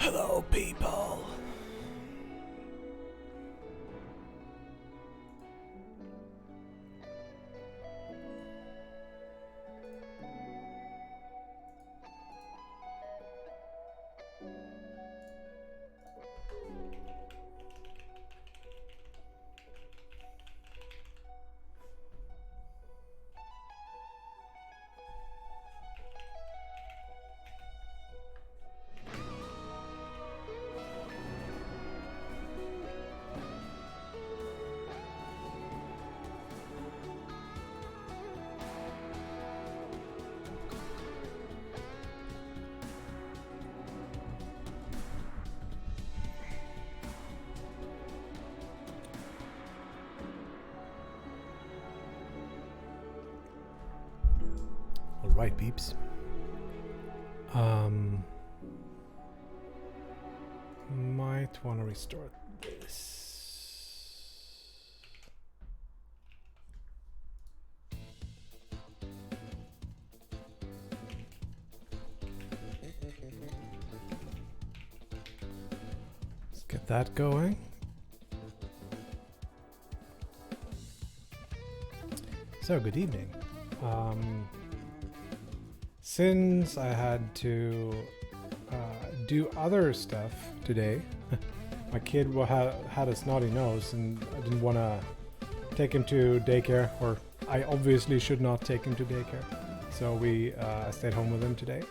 Hello, people. All right, peeps. Might want to restart this. Let's get that going. So, good evening. Since I had to do other stuff today, my kid had a snotty nose and I didn't want to take him to daycare, or I obviously should not take him to daycare. So we stayed home with him today.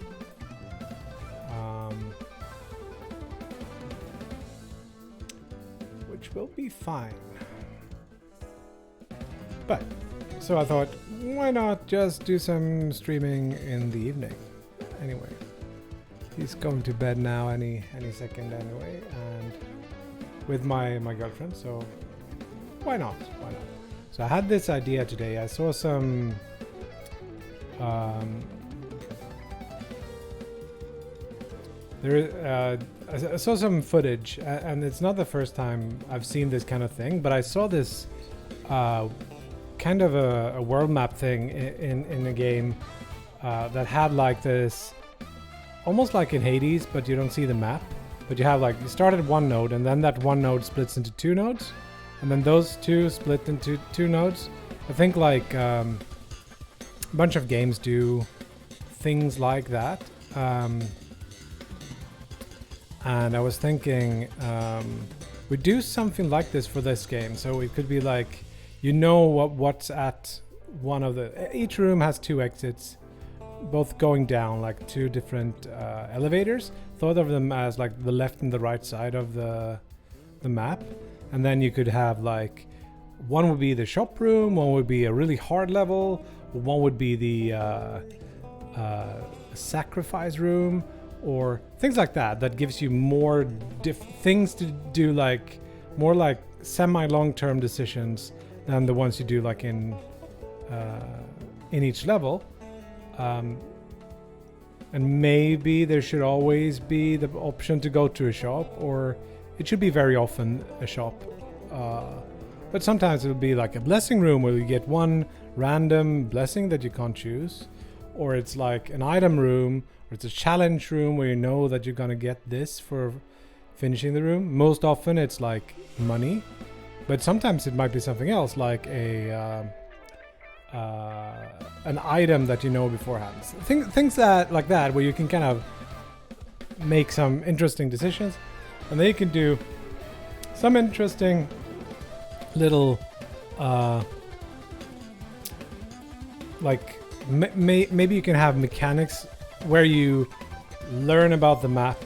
Which will be fine. But so I thought, why not just do some streaming in the evening? Anyway, he's going to bed now any second anyway, and with my girlfriend. So why not? Why not? So I had this idea today. I saw some I saw some footage, and it's not the first time I've seen this kind of thing, but I saw this kind of a world map thing in a game that had like this, almost like in Hades, but you don't see the map. But you have like, you start at one node, and then that one node splits into two nodes, and then those two split into two nodes. I think like a bunch of games do things like that. And I was thinking we do something like this for this game. So it could be like, you know what's at one of the... Each room has two exits, both going down, like two different elevators. Thought of them as like the left and the right side of the map. And then you could have like, one would be the shop room, one would be a really hard level, one would be the sacrifice room, or things like that. That gives you more things to do, like more like semi-long-term decisions than the ones you do like in each level. And maybe there should always be the option to go to a shop, or it should be very often a shop. But sometimes it'll be like a blessing room where you get one random blessing that you can't choose, or it's like an item room, or it's a challenge room where you know that you're gonna get this for finishing the room. Most often it's like money. But sometimes it might be something else, like an item that you know beforehand. Things that like that, where you can kind of make some interesting decisions, and then you can do some interesting little, like maybe you can have mechanics where you learn about the map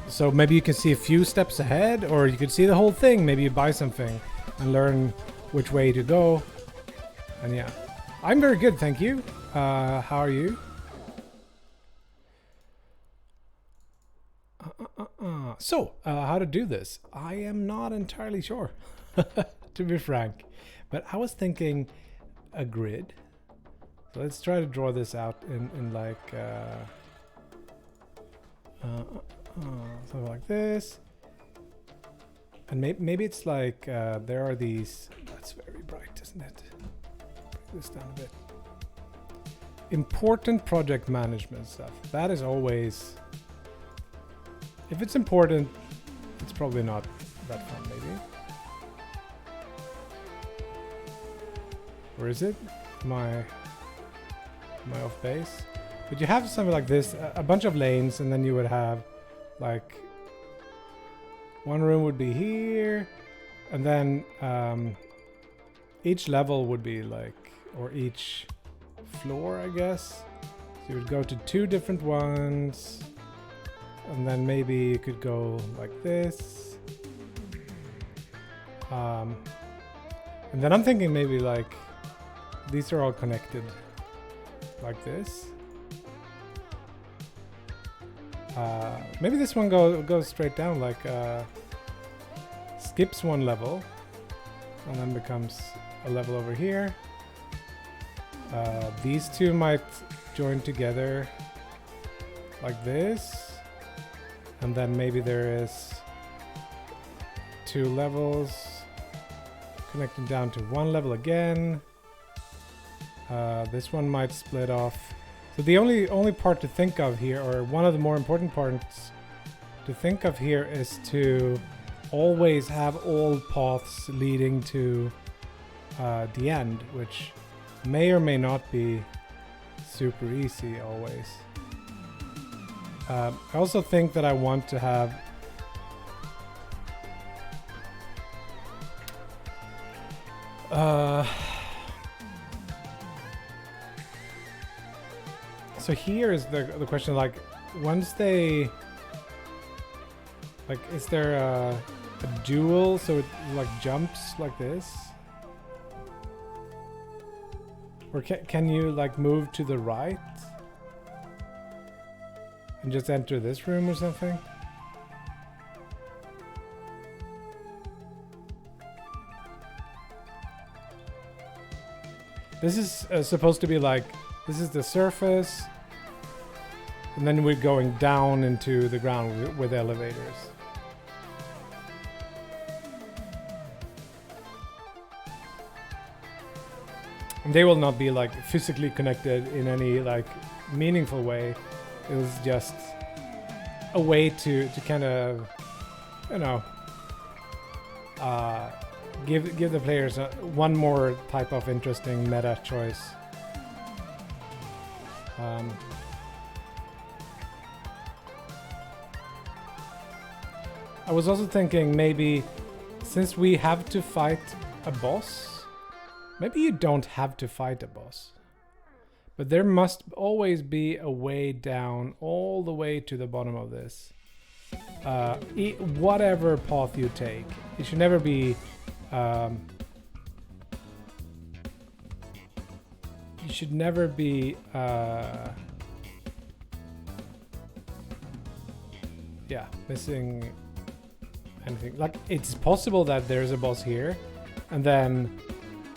So maybe you can see a few steps ahead, or you could see the whole thing. Maybe you buy something and learn which way to go. And yeah, I'm very good, thank you. How are you? So, how to do this? I am not entirely sure, to be frank. But I was thinking a grid. So let's try to draw this out in like... something like this, and maybe it's like there are these. That's very bright, isn't it? Bring this down a bit. important project management stuff. That is always, if it's important, it's probably not that fun, maybe. Or is it? Am I off base? But you have something like this, a bunch of lanes, and then you would have like one room would be here, and then each level would be like, or each floor, I guess. So you would go to 2 different ones, and then maybe you could go like this. And then I'm thinking maybe like these are all connected like this. Maybe this one goes straight down, like skips one level and then becomes a level over here. These 2 might join together like this, and then maybe there is 2 levels connecting down to 1 level again. This one might split off. So the only part to think of here, or one of the more important parts to think of here, is to always have all paths leading to the end, which may or may not be super easy always. I also think that I want to have so here is the question, like once they, like, is there a dual so it like jumps like this? Or can you like move to the right and just enter this room or something? This is supposed to be like, this is the surface, and then we're going down into the ground with elevators. And they will not be like physically connected in any like meaningful way. It was just a way to kind of, you know, give the players one more type of interesting meta choice. I was also thinking maybe since we have to fight a boss, maybe you don't have to fight a boss, but there must always be a way down all the way to the bottom of this. Whatever path you take, it should never be you should never be missing anything. Like, it's possible that there's a boss here, and then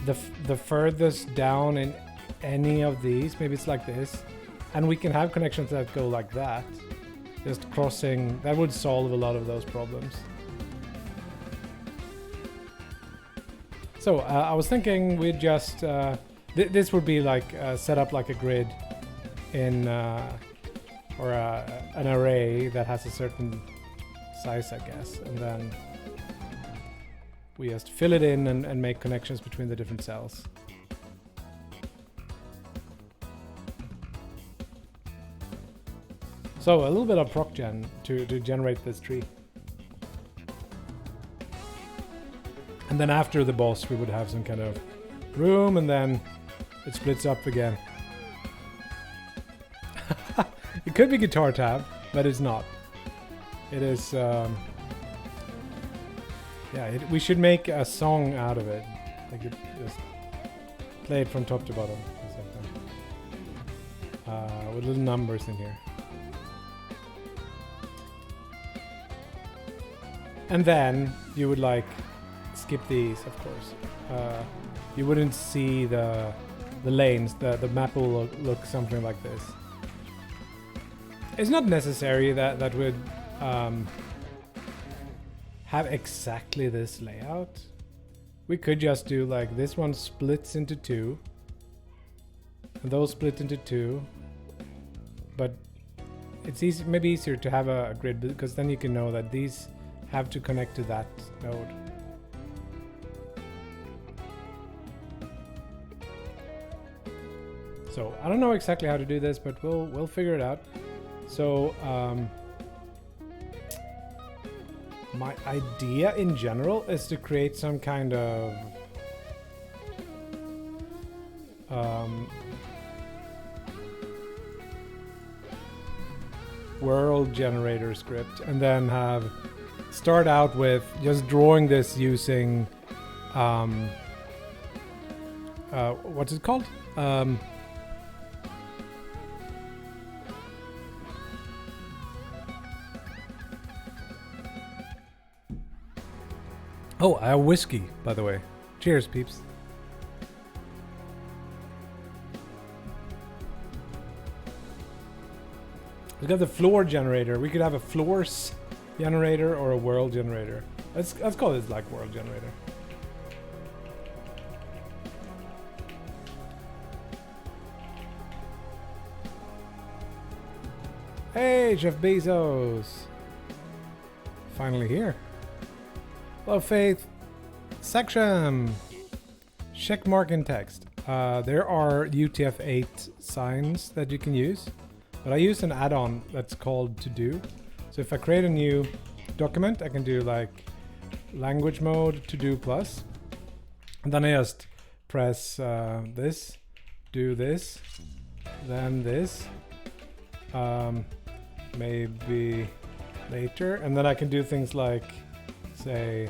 the furthest down in any of these, maybe it's like this, and we can have connections that go like that, just crossing. That would solve a lot of those problems. So I was thinking we'd just this would be like set up like a grid in or an array that has a certain size, I guess, and then we just fill it in and make connections between the different cells. So a little bit of proc gen to generate this tree. And then after the boss we would have some kind of room, and then it splits up again. It could be guitar tab, but it's not. It is we should make a song out of it. Like, it just play it from top to bottom or something. With little numbers in here. And then you would like skip these, of course. You wouldn't see the lanes. The map will look something like this. It's not necessary that would have exactly this layout. We could just do like this one splits into 2, and those split into two. But it's easy, maybe easier to have a grid, because then you can know that these have to connect to that node. So I don't know exactly how to do this, but we'll figure it out. So my idea in general is to create some kind of world generator script, and then start out with just drawing this using what's it called? Oh, I have whiskey, by the way. Cheers, peeps. We got the floor generator. We could have a floors generator or a world generator. Let's call this like world generator. Hey, Jeff Bezos. Finally here. Hello, Faith. Section. Check mark in text. There are UTF-8 signs that you can use, but I use an add-on that's called To Do. So if I create a new document, I can do like language mode To Do plus, and then I just press this, do this, then this, maybe later, and then I can do things like say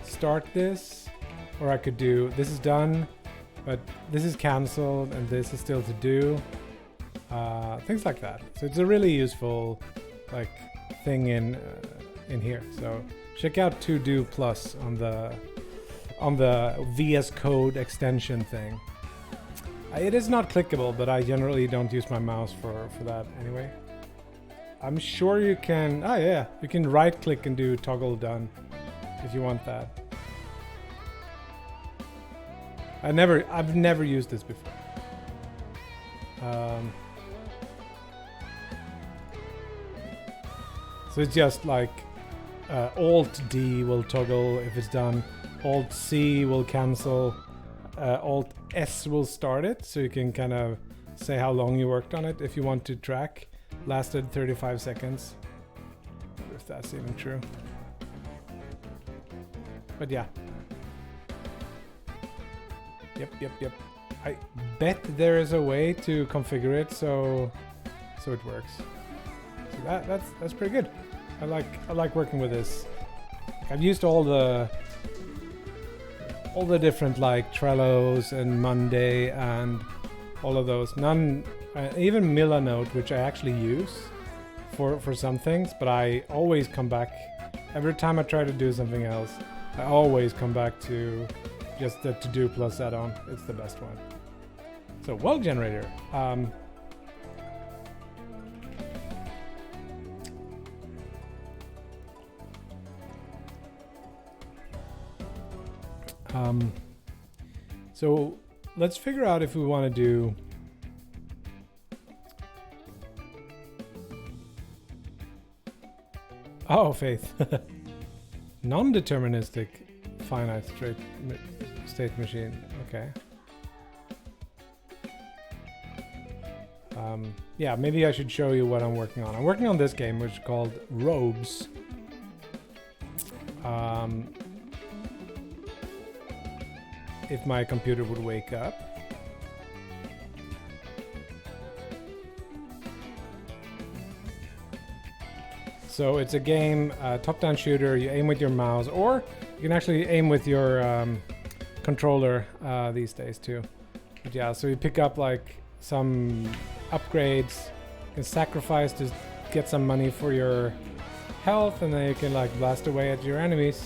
start this, or I could do this is done but this is cancelled and this is still to do, things like that. So it's a really useful like thing in here. So check out To Do plus on the VS Code extension thing. It is not clickable, but I generally don't use my mouse for that anyway. I'm sure you can, you can right click and do toggle done if you want that. I've never used this before. So it's just like Alt D will toggle if it's done, Alt C will cancel, Alt S will start it, so you can kind of say how long you worked on it if you want to track. Lasted 35 seconds. If that's even true. But yeah. Yep. I bet there is a way to configure it so it works. So that's pretty good. I like working with this. I've used all the different like Trellos and Monday and all of those. None, even Milanote, which I actually use for some things, but I always come back. Every time I try to do something else, I always come back to just the To Do plus add-on. It's the best one. So world generator. So let's figure out if we want to do Faith. Non-deterministic finite state machine. Okay. Yeah, maybe I should show you what I'm working on. I'm working on this game, which is called Robes. If my computer would wake up. So it's a game, top-down shooter. You aim with your mouse, or you can actually aim with your controller these days too. But yeah, so you pick up like some upgrades. You can sacrifice to get some money for your health, and then you can like blast away at your enemies.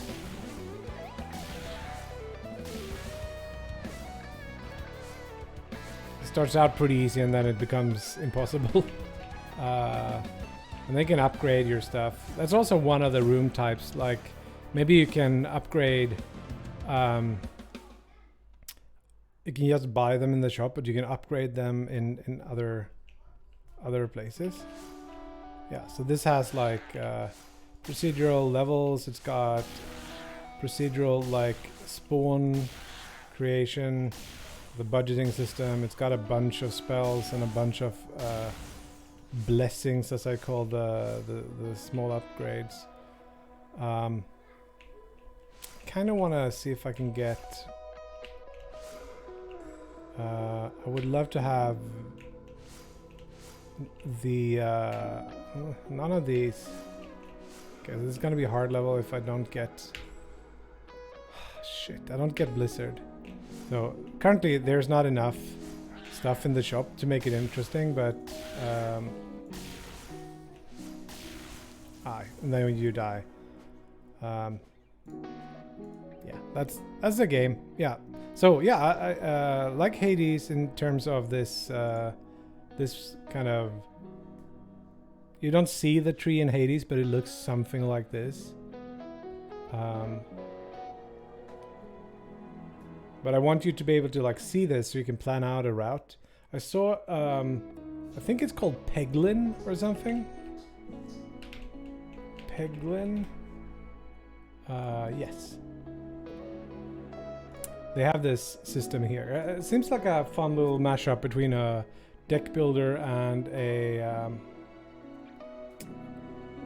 It starts out pretty easy, and then it becomes impossible. And they can upgrade your stuff. That's also one of the room types. Like maybe you can upgrade you can just buy them in the shop, but you can upgrade them in other places. Yeah, so this has like procedural levels. It's got procedural like spawn creation, the budgeting system. It's got a bunch of spells and a bunch of blessings, as I call the small upgrades. Kind of want to see if I can get. I would love to have the none of these. Okay, this is gonna be a hard level if I don't get. Shit, I don't get Blizzard. So currently there's not enough stuff in the shop to make it interesting, but and then you die. Yeah, that's the game. Yeah. So yeah, I like Hades in terms of this this kind of. You don't see the tree in Hades, but it looks something like this. But I want you to be able to like see this so you can plan out a route. I saw, I think it's called Peglin or something. Peglin. Yes. They have this system here. It seems like a fun little mashup between a deck builder and a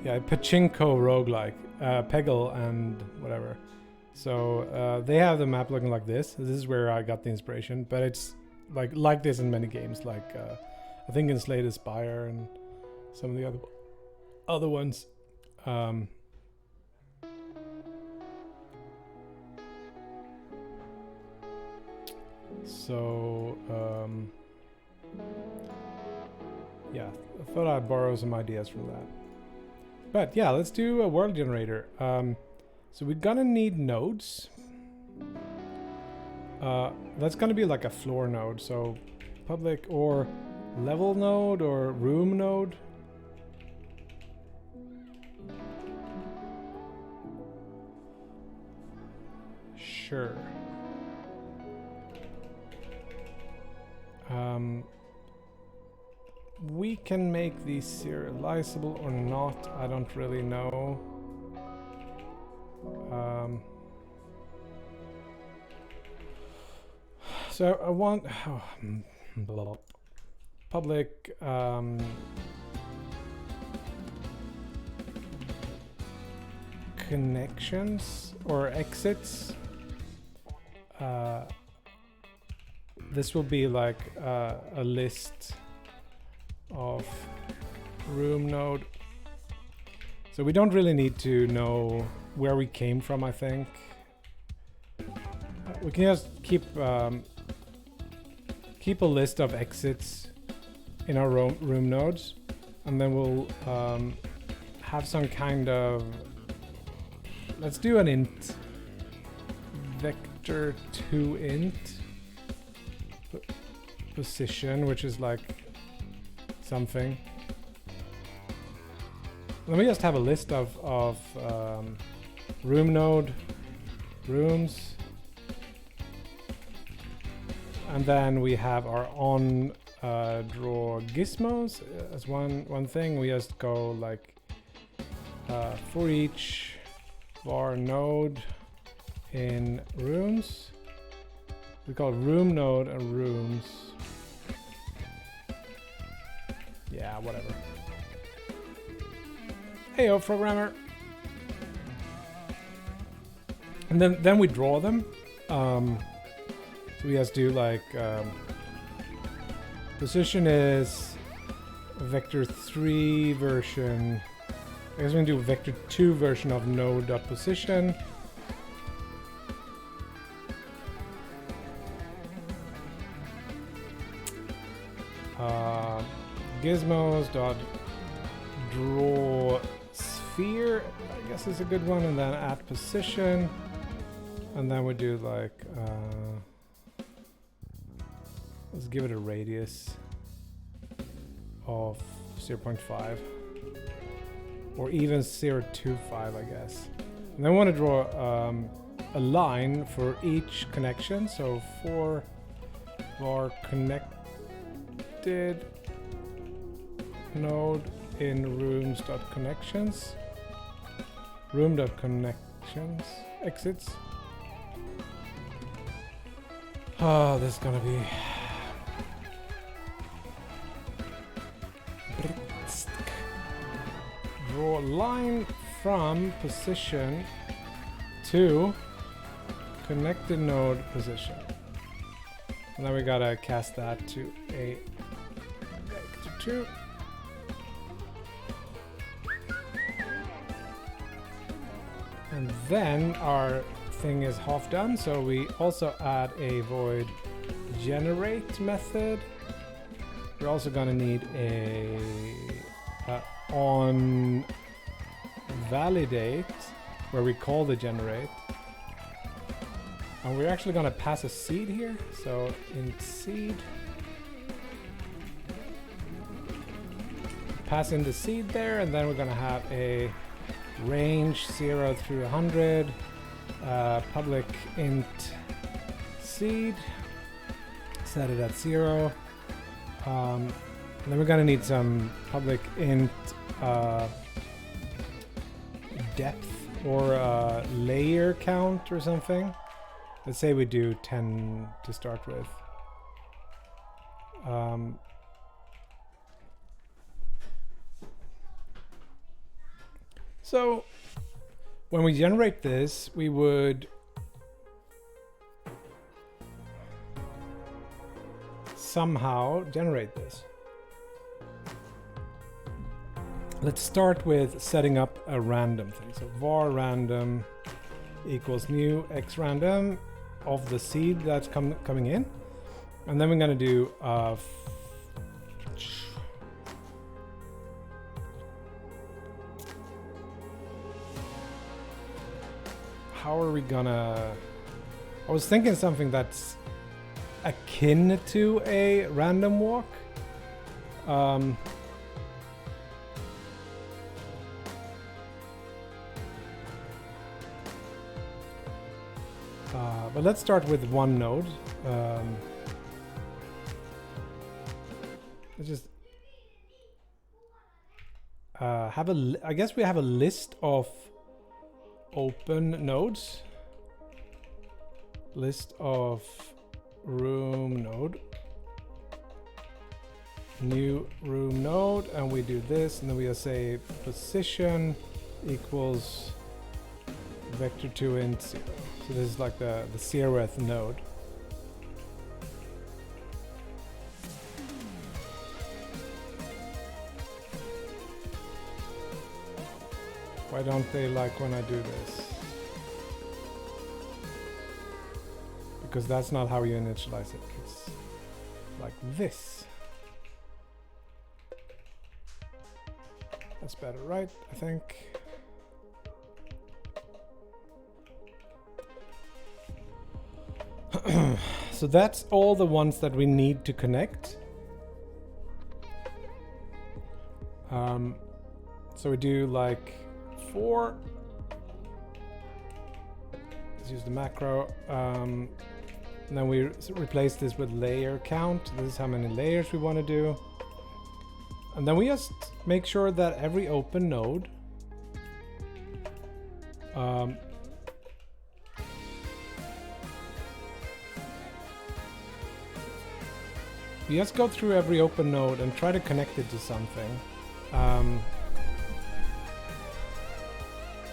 pachinko roguelike, Peggle and whatever. So they have the map looking like this. This is where I got the inspiration, but it's like this in many games, like I think in Slay the Spire and some of the other ones. Yeah, I thought I'd borrow some ideas from that. But yeah, let's do a world generator. So we're gonna need nodes. That's gonna be like a floor node, so public or level node or room node. Sure. We can make these serializable or not, I don't really know. So I want public connections or exits. This will be like a list of room node. So we don't really need to know where we came from, I think. We can just keep a list of exits in our room nodes, and then we'll have some kind of, let's do an int vector2 int position, which is like something. Let me just have a list of room node rooms, and then we have our on draw gizmos as one thing. We just go like for each var node in rooms. We call room node and rooms. Yeah, whatever. Heyo, programmer. And then we draw them. So we just do like position is vector 3 version. I guess we're gonna do vector 2 version of node.position. Gizmos dot draw sphere, I guess is a good one, and then at position, and then we do like let's give it a radius of 0.5 or even 0.25, I guess. And then we want to draw a line for each connection, so for var connected node in rooms.connections. Room.connections exits. Oh, this is gonna be draw line from position to connected node position. And then we gotta cast that to a vector 2. And then our thing is half done, so we also add a void generate method. We're also gonna need a on validate, where we call the generate. And we're actually gonna pass a seed here, so int seed. Pass in the seed there, and then we're gonna have a range 0 through 100, public int seed, set it at 0. And then we're gonna need some public int depth or layer count or something. Let's say we do 10 to start with. So when we generate this, we would somehow generate this. Let's start with setting up a random thing. So var random equals new x random of the seed that's coming in. And then we're going to do how are we gonna... I was thinking something that's akin to a random walk. But let's start with one node. Let's just have a... I guess we have a list of open nodes. List of room node. New room node, and we do this, and then we just say position equals vector 2 int 0. So this is like the 0th node. Why don't they like when I do this? Because that's not how you initialize it. It's like this. That's better, right? I think. So that's all the ones that we need to connect. So we do like 4. Let's use the macro. And then we replace this with layer count. This is how many layers we want to do. And then we just make sure that every open node we just go through every open node and try to connect it to something.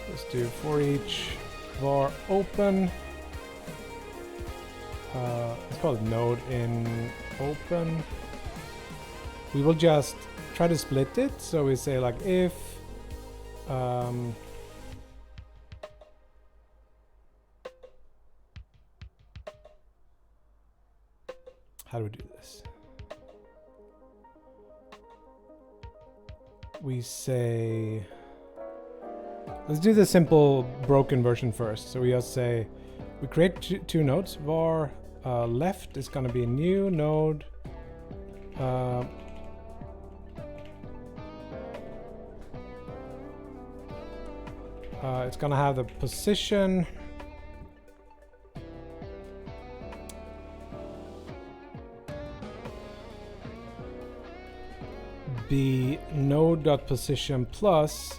Let's do for each var open. Let's call it node in open. We will just try to split it. So we say like if how do we do this? We say, let's do the simple broken version first. So we just say, we create two nodes. Var left is going to be a new node. It's going to have the position. be node.position plus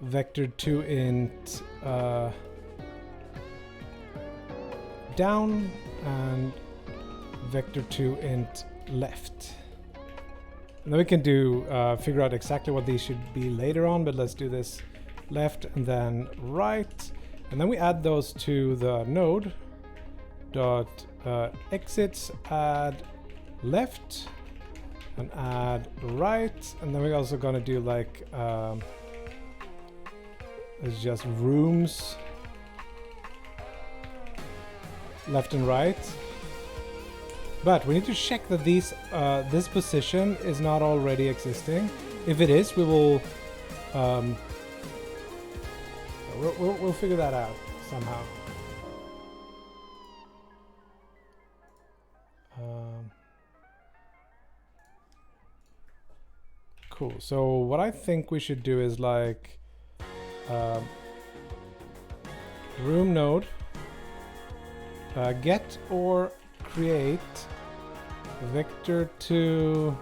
vector2 int down and vector2 int left. And then we can do figure out exactly what these should be later on, but let's do this left and then right, and then we add those to the node dot exits, add left and add right, and then we're also going to do like it's just rooms left and right. But we need to check that these this position is not already existing. If it is, we will we'll figure that out somehow. Cool. So what I think we should do is like room node get or create vector2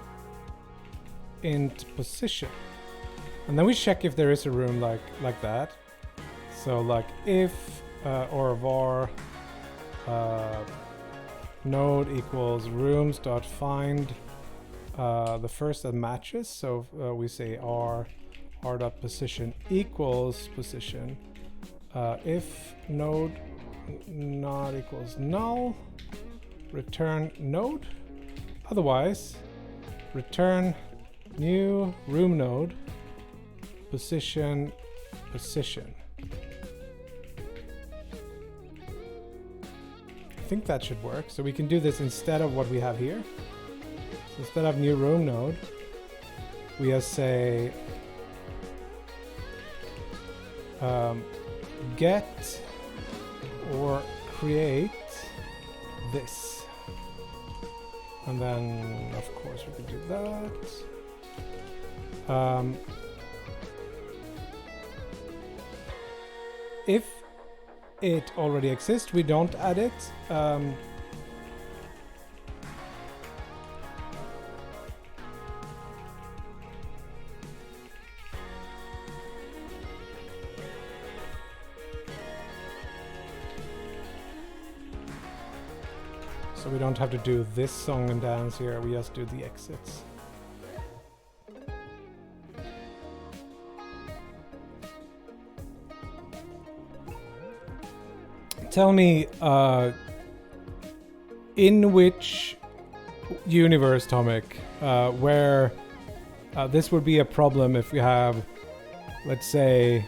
int position, and then we check if there is a room like that. So like if or var node equals rooms dot find the first that matches. So we say r dot position equals position. If node not equals null, return node. Otherwise, return new room node position. I think that should work. So we can do this instead of what we have here. So instead of new room node, we just say get or create this, and then of course we could do that. If it already exists, we don't add it. So we don't have to do this song and dance here, we just do the exits. Tell me, in which universe, Tomic, where this would be a problem if we have, let's say,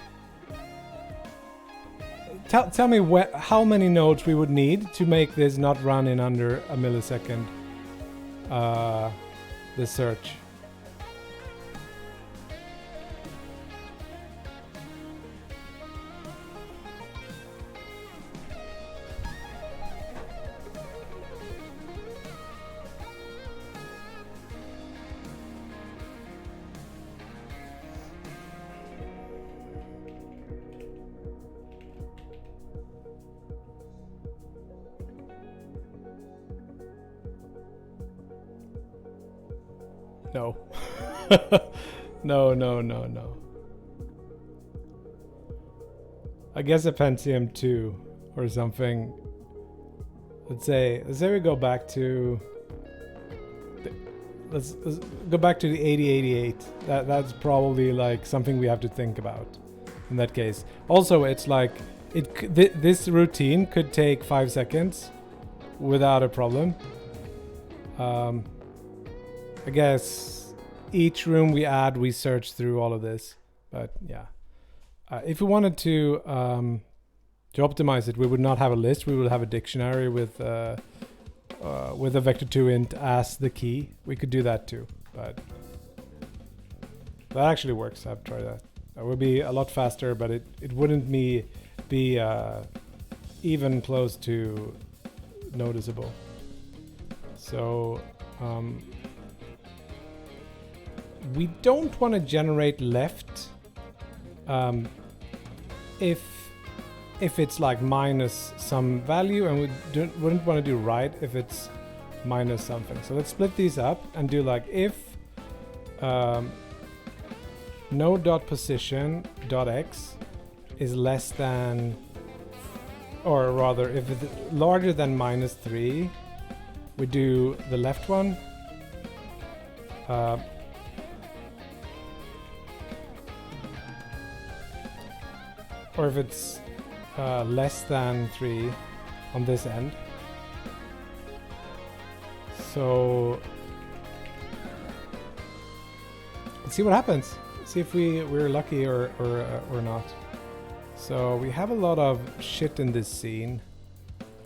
tell me how many nodes we would need to make this not run in under a millisecond, the search. No. No. I guess a Pentium 2 or something. Let's say we go back to let's go back to the 8088. That's probably like something we have to think about in that case. Also, it's like this routine could take 5 seconds without a problem. I guess each room we add, we search through all of this. But yeah, if we wanted to optimize it, we would not have a list. We would have a dictionary with a vector2 int as the key. We could do that too, but that actually works. I've tried that. It would be a lot faster, but it wouldn't be even close to noticeable. So we don't want to generate left if it's like minus some value, and we wouldn't want to do right if it's minus something. So let's split these up and do like if node.position.x is less than, or rather, if it's larger than -3, we do the left one. Or if it's less than 3 on this end. So let's see what happens. See if we're lucky or not. So we have a lot of shit in this scene.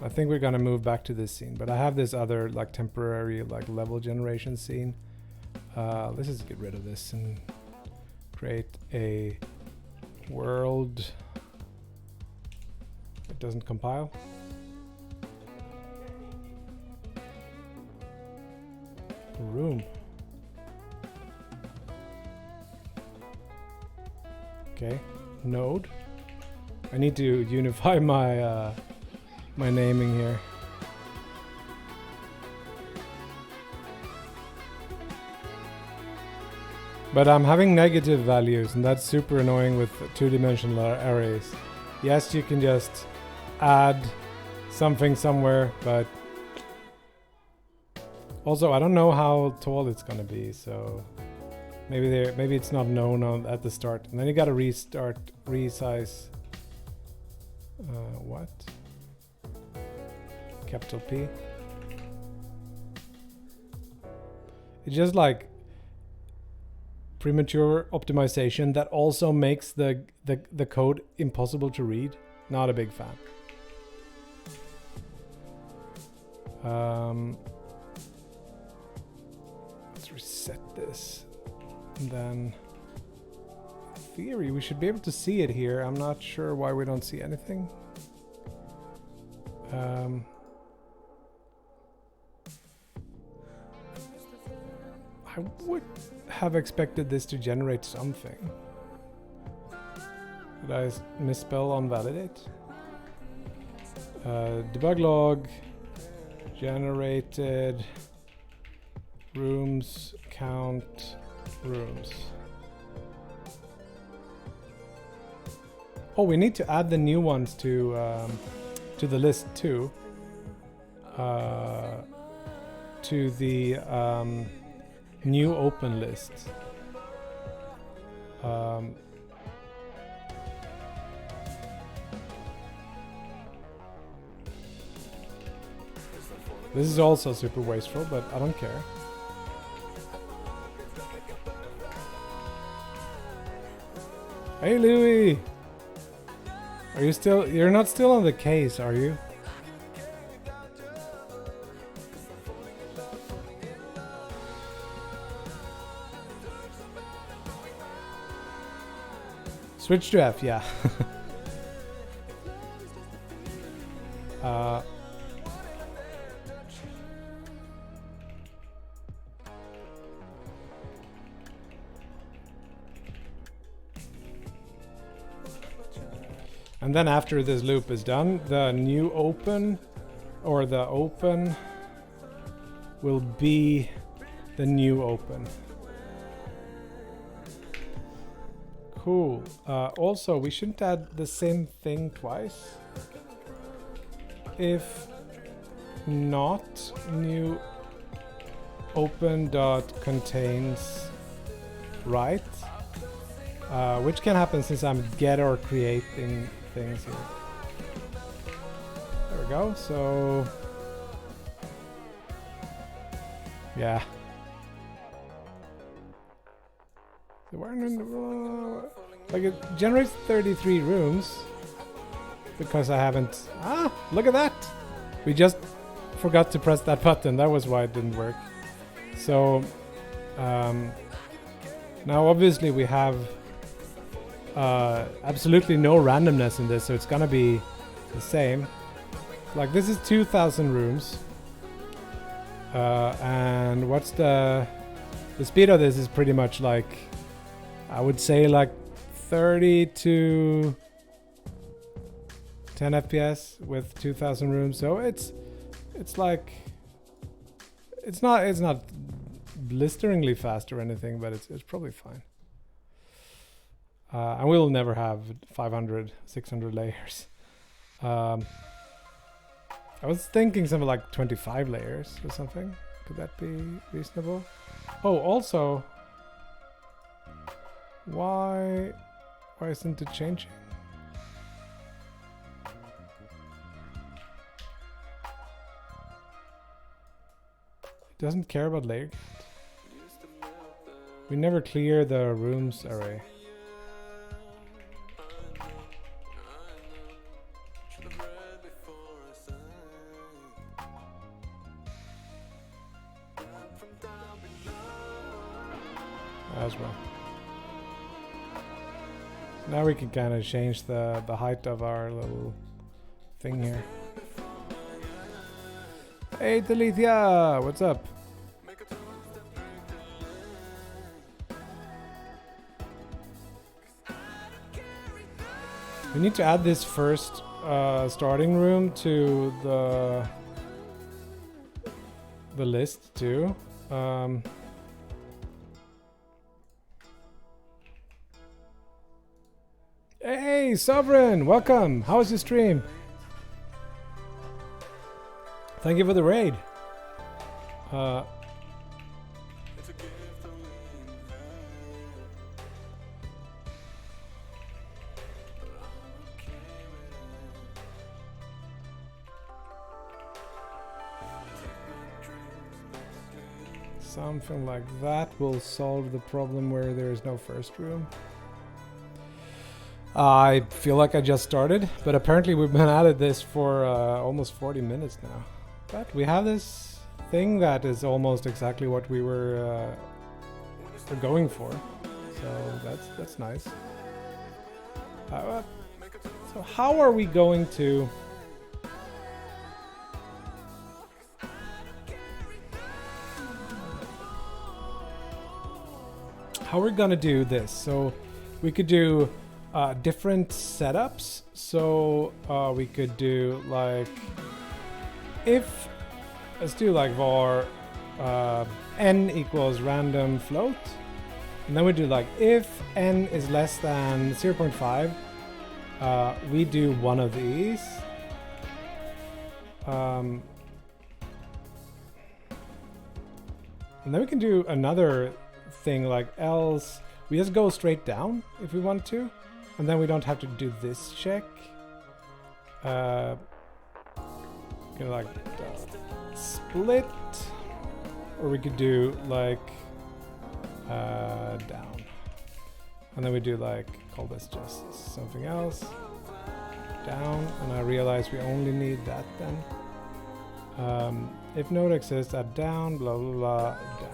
I think we're gonna move back to this scene, but I have this other like temporary like level generation scene. Let's just get rid of this and create a world. It doesn't compile. Room. Okay, node. I need to unify my my naming here. But I'm having negative values, and that's super annoying with two-dimensional arrays. Yes, you can just add something somewhere, but also I don't know how tall it's gonna be, so maybe it's not known at the start, and then you gotta resize. What? Capital P. It's just like premature optimization that also makes the code impossible to read. Not a big fan. Let's reset this, and then in theory we should be able to see it here. I'm not sure why we don't see anything. I would have expected this to generate something. Did I misspell on validate? Debug log generated rooms count rooms. Oh, we need to add the new ones to the list too. To the new open list. This is also super wasteful, but I don't care. Hey Louis! Are you still... You're not still on the case, are you? Switch to F, yeah. And then after this loop is done, the new open, or the open, will be the new open. Cool. Also, we shouldn't add the same thing twice. If not, new open dot contains right, which can happen since I'm get or creating things here. There we go. So yeah. Like it generates 33 rooms because I haven't... Ah, look at that! We just forgot to press that button. That was why it didn't work. So now obviously we have absolutely no randomness in this, so it's gonna be the same. Like this is 2,000 rooms, and what's the speed of this is pretty much like, I would say like 30 to 10 FPS with 2,000 rooms. So it's like it's not blisteringly fast or anything, but it's probably fine. And we'll never have 500, 600 layers. I was thinking something like 25 layers or something. Could that be reasonable? Oh, also, why isn't it changing? It doesn't care about layer count. We never clear the rooms array. As well. Now we can kind of change the height of our little thing here. Hey Talithia, what's up? We need to add this first starting room to the list too. Hey Sovereign, welcome. How was your stream? Thank you for the raid. Something like that will solve the problem where there is no first room. I feel like I just started, but apparently we've been at this for almost 40 minutes now. But we have this thing that is almost exactly what we were going for, so that's nice. So how are we going to? How we're gonna do this? So we could do different setups. So we could do like if let's do like var n equals random float, and then we do like if n is less than 0.5, we do one of these. And then we can do another thing like else. We just go straight down if we want to, and then we don't have to do this check. Like split, or we could do like down, and then we do like call this just something else down, and I realize we only need that then. If node exists at down, blah blah blah down.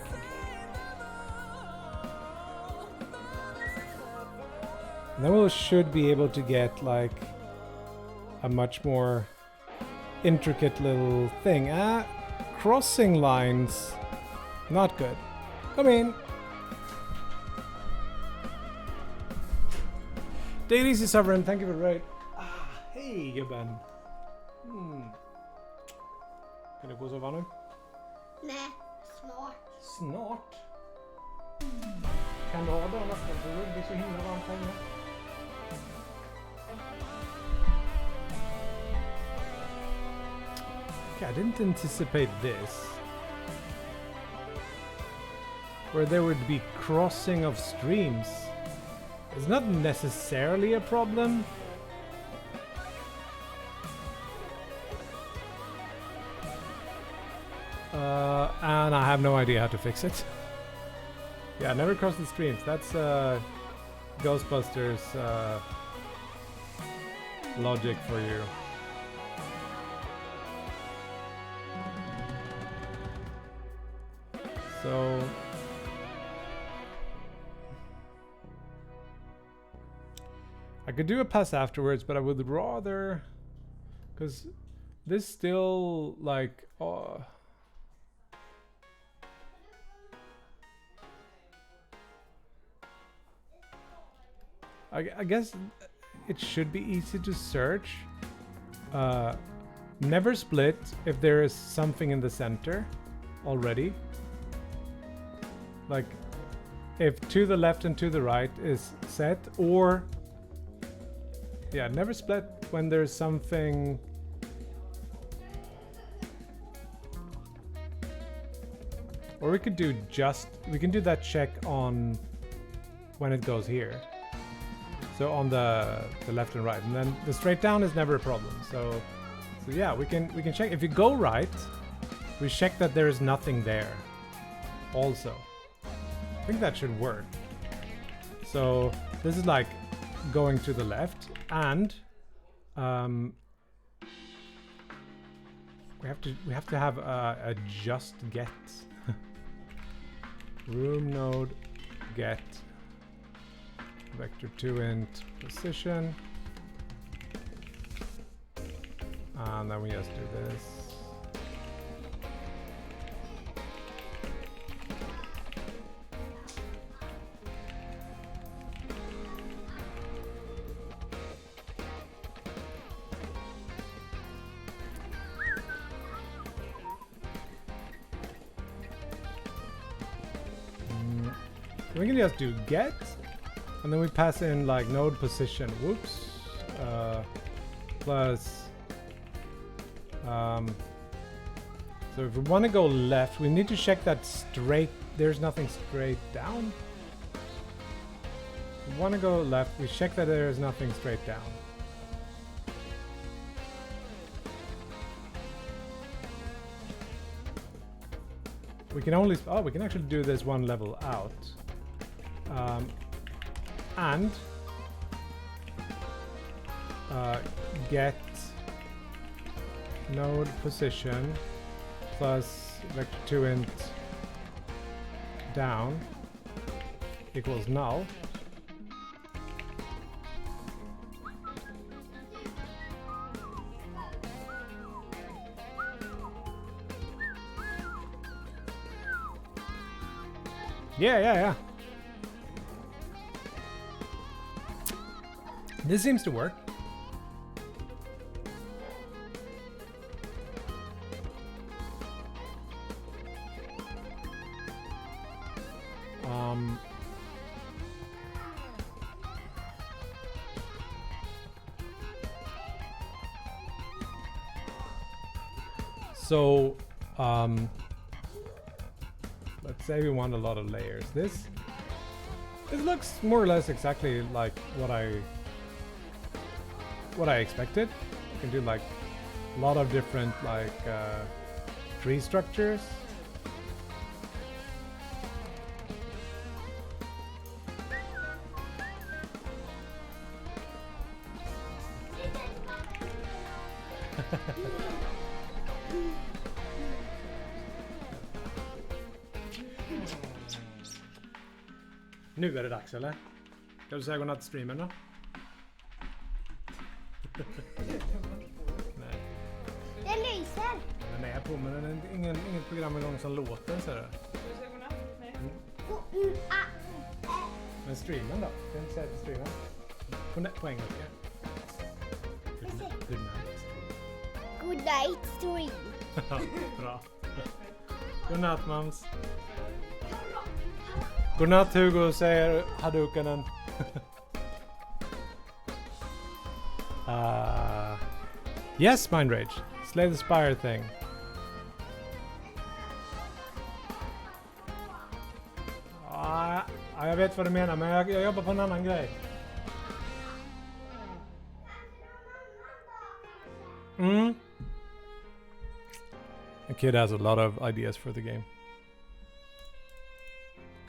And then we should be able to get like a much more intricate little thing. Crossing lines, not good. Come in. Daily Sovereign, thank you for the raid. Hej gubben. Kan du gå och sova nu? Nej, snart. Snart? Kan du ha det nästan? Det blir så himla varmt här inne. I didn't anticipate this, where there would be crossing of streams. It's not necessarily a problem. And I have no idea how to fix it. Yeah, never cross the streams. That's Ghostbusters logic for you. So I could do a pass afterwards, but I would rather, because this still like I guess it should be easy to search. Never split if there is something in the center already. Like, if to the left and to the right is set, or yeah, never split when there's something. Or we could do we can do that check on when it goes here. So on the left and right, and then the straight down is never a problem. So yeah, we can check. If you go right, we check that there is nothing there. Also, I think that should work. So this is like going to the left, and we have to have a just get room node get vector 2int position, and then we just do this. We can just do get, and then we pass in like node position. Whoops. Plus. So if we want to go left, we need to check that straight. There's nothing straight down. If we want to go left, we check that there is nothing straight down. We can only. Oh, we can actually do this one level out. And get node position plus vector 2int down equals null. Yeah. This seems to work. So, let's say we want a lot of layers. This looks more or less exactly like what I expected. You can do like a lot of different like tree structures. Nu är det dags, eller? Kan du säga godnatt till streamen då? Nej. Det lyser. Den är på, men den är inget program igång som låter, så där. Ska du säga godnatt? Nej. Men streamen då? Kan du inte säga till streamen? På engelska. Good night. Good night stream. Bra. Godnatt, mams. Godnatt, Hugo, säger Hadoukanen. Yes, Mind Rage. Slay the Spire thing. Jag vet vad du menar, men jag jobbar på en annan grej. The kid has a lot of ideas for the game.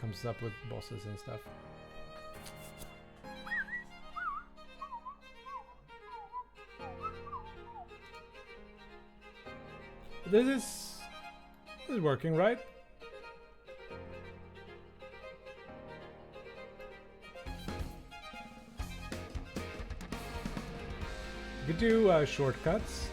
Comes up with bosses and stuff. This is working, right? You could do shortcuts.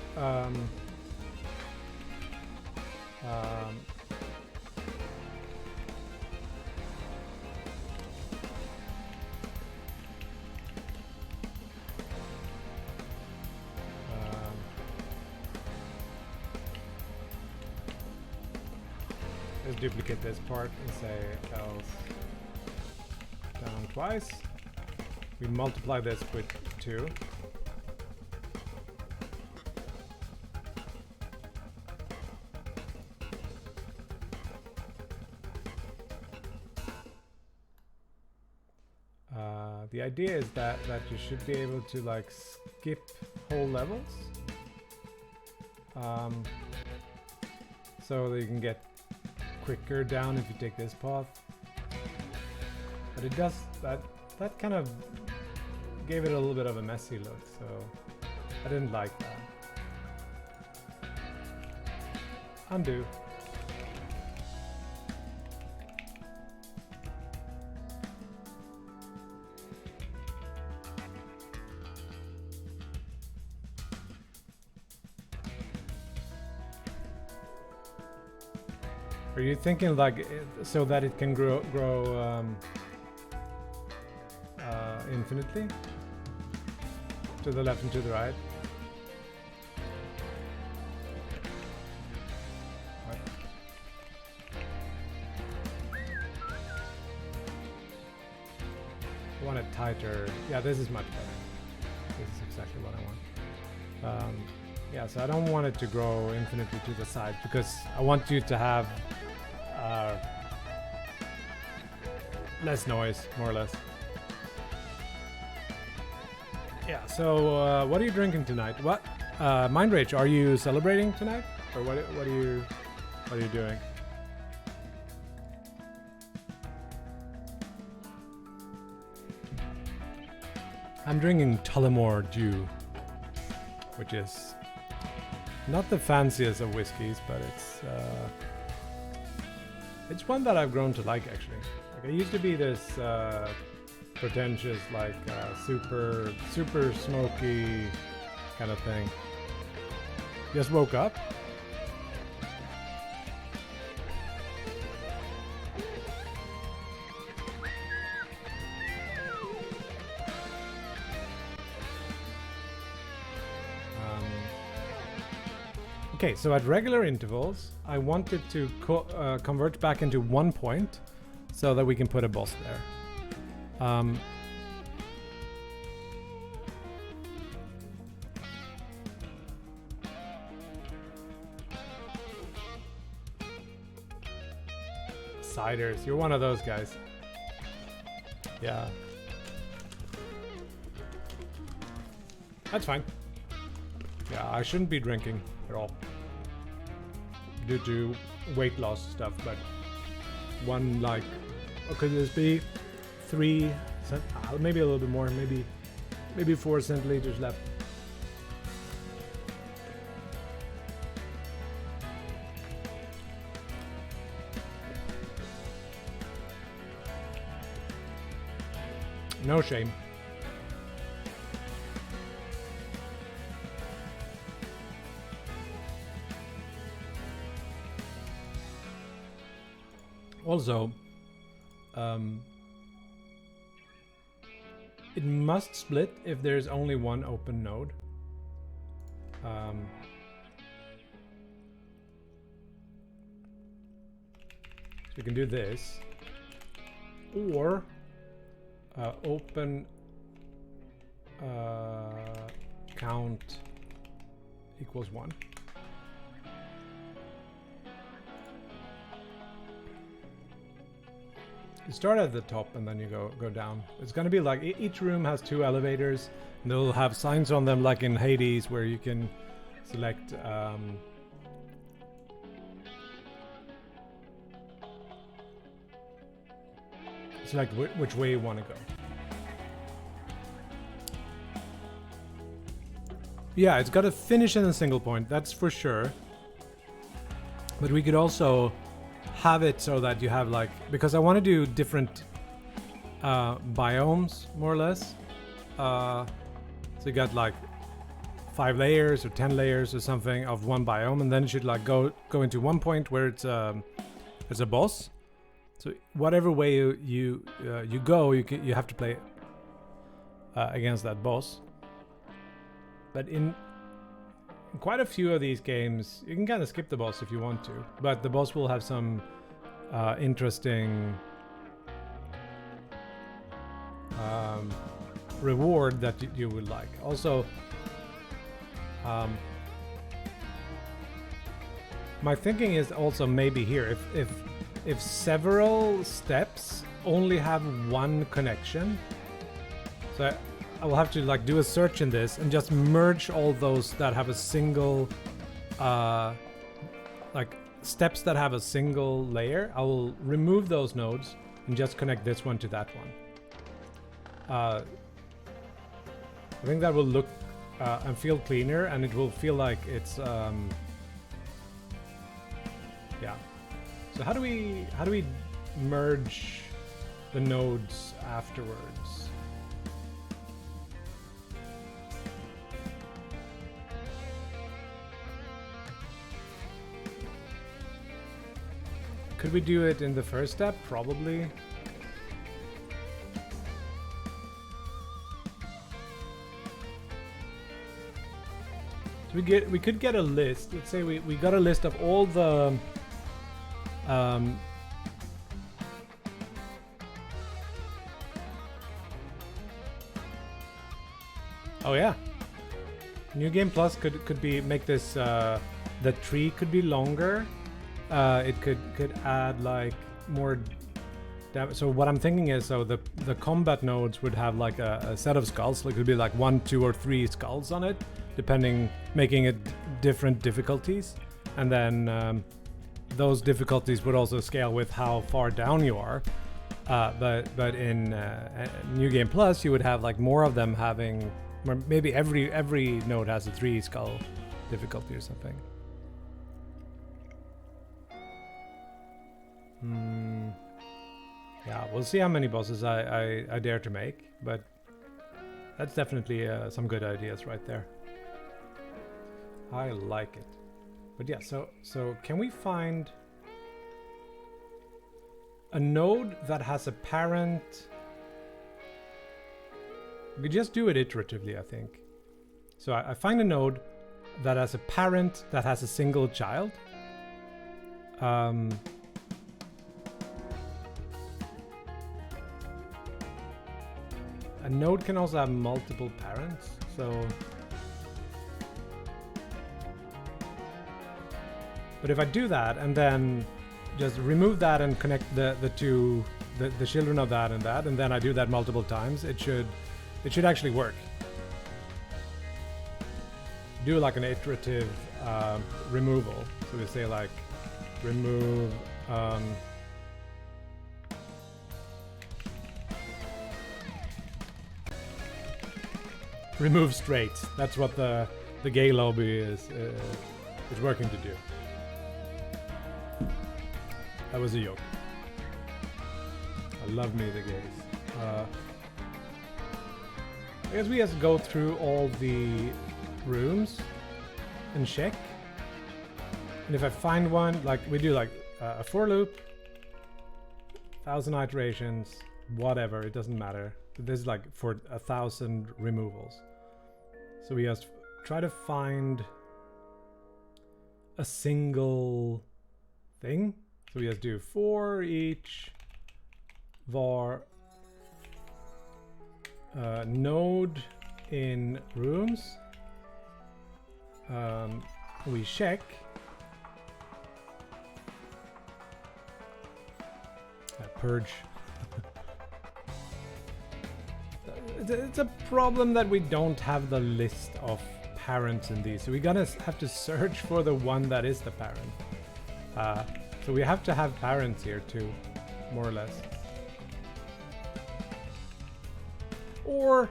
There's duplicate this part and say else down twice. We multiply this with 2. The idea is that you should be able to like skip whole levels, so that you can get quicker down if you take this path. But it does that kind of gave it a little bit of a messy look, so I didn't like that. Undo. Are you thinking like so that it can grow infinitely to the left and to the right? What? I want it tighter. Yeah, this is much better. This is exactly what I want. Yeah, so I don't want it to grow infinitely to the side because I want you to have less noise, more or less. Yeah, so what are you drinking tonight? What? Mind Rage, are you celebrating tonight? Or what are you doing? I'm drinking Tullamore Dew, which is not the fanciest of whiskeys, but it's one that I've grown to like, actually. Like, I used to be this pretentious, like super smoky kind of thing. Just woke up. Okay, so at regular intervals, I wanted to convert back into 1 point so that we can put a boss there. Ciders, you're one of those guys. Yeah. That's fine. Yeah, I shouldn't be drinking at all due to weight loss stuff, but one, like, could this be 3 maybe a little bit more, maybe 4 centiliters left. No shame. Also, it must split if there's only one open node. So you can do this, or open count equals 1. You start at the top and then you go down. It's gonna be like each room has 2 elevators, and they'll have signs on them like in Hades where you can select which way you want to go. Yeah, it's got to finish in a single point, that's for sure. But we could also have it so that you have, like, because I want to do different biomes, more or less. So you got like 5 layers or 10 layers or something of one biome, and then it should like go into one point where it's a boss. So whatever way you go, you have to play against that boss. But in quite a few of these games, you can kind of skip the boss if you want to, but the boss will have some interesting reward that you would like. Also, my thinking is also maybe here if several steps only have one connection, so I will have to like do a search in this and just merge all those that have a single like steps that have a single layer. I will remove those nodes and just connect this one to that one. I think that will look and feel cleaner, and it will feel like it's yeah. So how do we merge the nodes afterwards? Could we do it in the first step? Probably. So we could get a list. Let's say we got a list of all the oh yeah. New Game Plus could be make this the tree could be longer. It could add like more damage. So what I'm thinking is, so the combat nodes would have like a set of skulls. Like it could be like 1, 2, or 3 skulls on it, depending, making it different difficulties. And then those difficulties would also scale with how far down you are. But in New Game Plus, you would have like more of them having, or maybe every node has a 3 skull difficulty or something. Yeah, we'll see how many bosses I dare to make, but that's definitely some good ideas right there. I like it. But yeah, so can we find a node that has a parent? We could just do it iteratively, I think. So I find a node that has a parent that has a single child. A node can also have multiple parents, so... But if I do that and then just remove that and connect the children of that, and then I do that multiple times, it should actually work. Do like an iterative removal. So we say like remove remove straights. That's what the gay lobby is working to do. That was a joke. I love me the gays. I guess we just go through all the rooms and check. And if I find one, like we do like a for loop, 1,000 iterations, whatever, it doesn't matter. This is like for 1,000 removals. So we just try to find a single thing. So we just do for each var node in rooms. We check. Purge. It's a problem that we don't have the list of parents in these, so we're gonna have to search for the one that is the parent. So we have to have parents here too, more or less. Or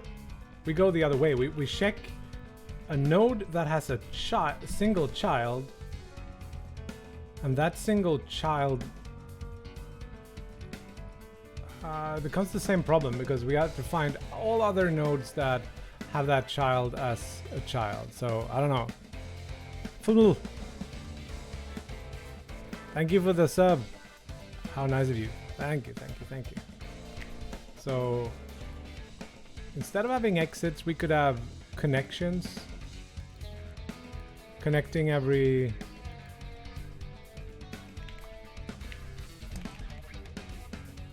we go the other way. We check a node that has a single child, and that single child becomes the same problem, because we have to find all other nodes that have that child as a child. So I don't know. Fulu, thank you for the sub. How nice of you. Thank you, thank you, thank you. So instead of having exits, we could have connections. Connecting every...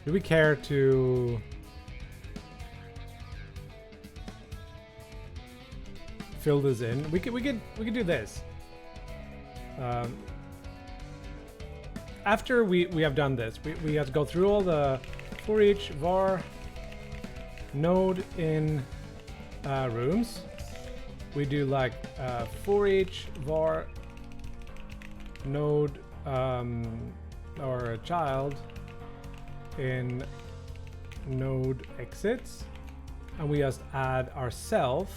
Do we care to fill this in? We could do this. After we have done this, we have to go through all the for each var node in rooms. We do like for each var node or child in node exits, and we just add ourself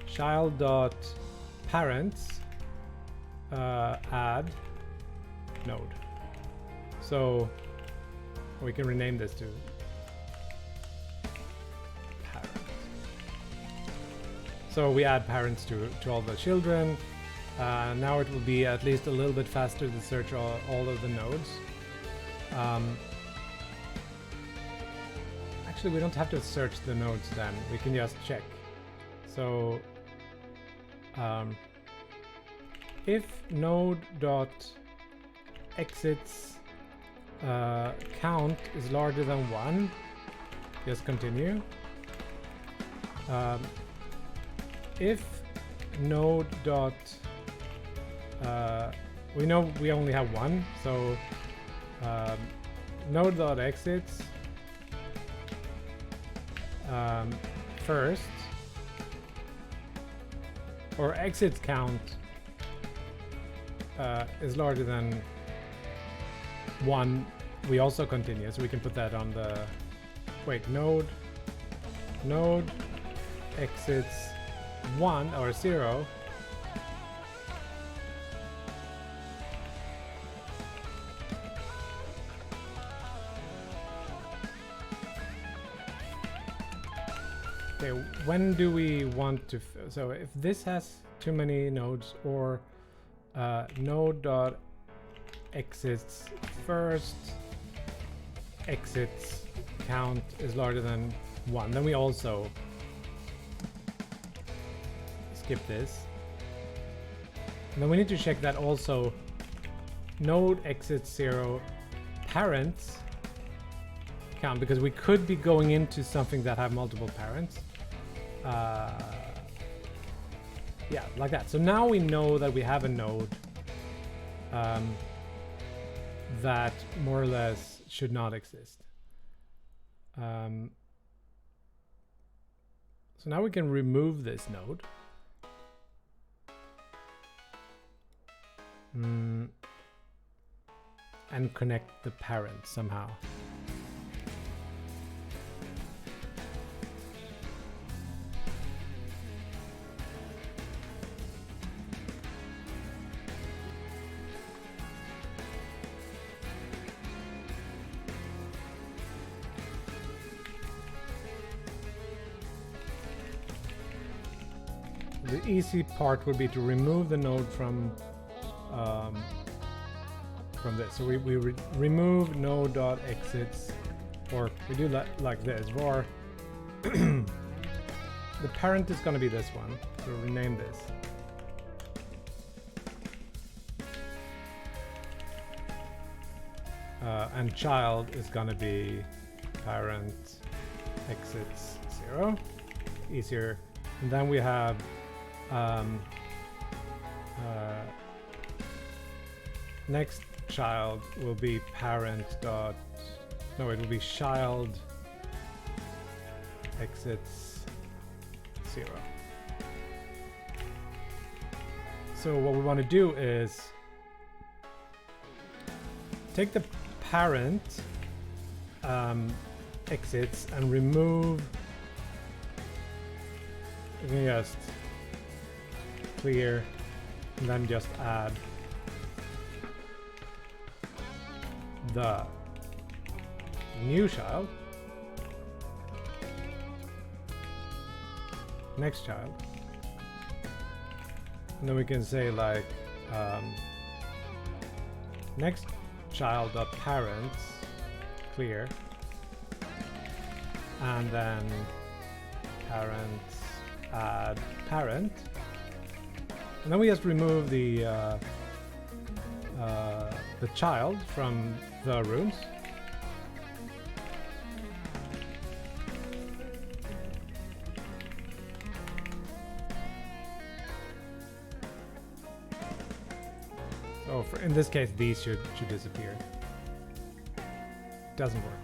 child dot parents add node. So we can rename this to parent. So we add parents to all the children. Now it will be at least a little bit faster to search all of the nodes. Actually, we don't have to search the nodes then. We can just check. So if node dot exits count is larger than 1, just continue. If node dot we know we only have 1, so node dot exits first, or exits count is larger than 1, we also continue. So we can put that on the node exits 1 or 0. Okay, when do we want to so if this has too many nodes, or node dot exits first exits count is larger than 1, then we also skip this. And then we need to check that also node exits 0 parents count, because we could be going into something that have multiple parents. Yeah, like that. So now we know that we have a node that more or less should not exist. So now we can remove this node. And connect the parent somehow. The easy part would be to remove the node from this. So we remove node dot exits, or we do like this. Var the parent is going to be this one. So rename this. And child is going to be parent exits 0. Easier. And then we have next child will be parent dot, no, it will be child exits 0. So what we want to do is take the parent exits and remove. We can just clear and then just add the new child, next child, and then we can say like next child dot parents clear, and then parents add parent, and then we just remove the child from the rooms, in this case, these should disappear. Doesn't work.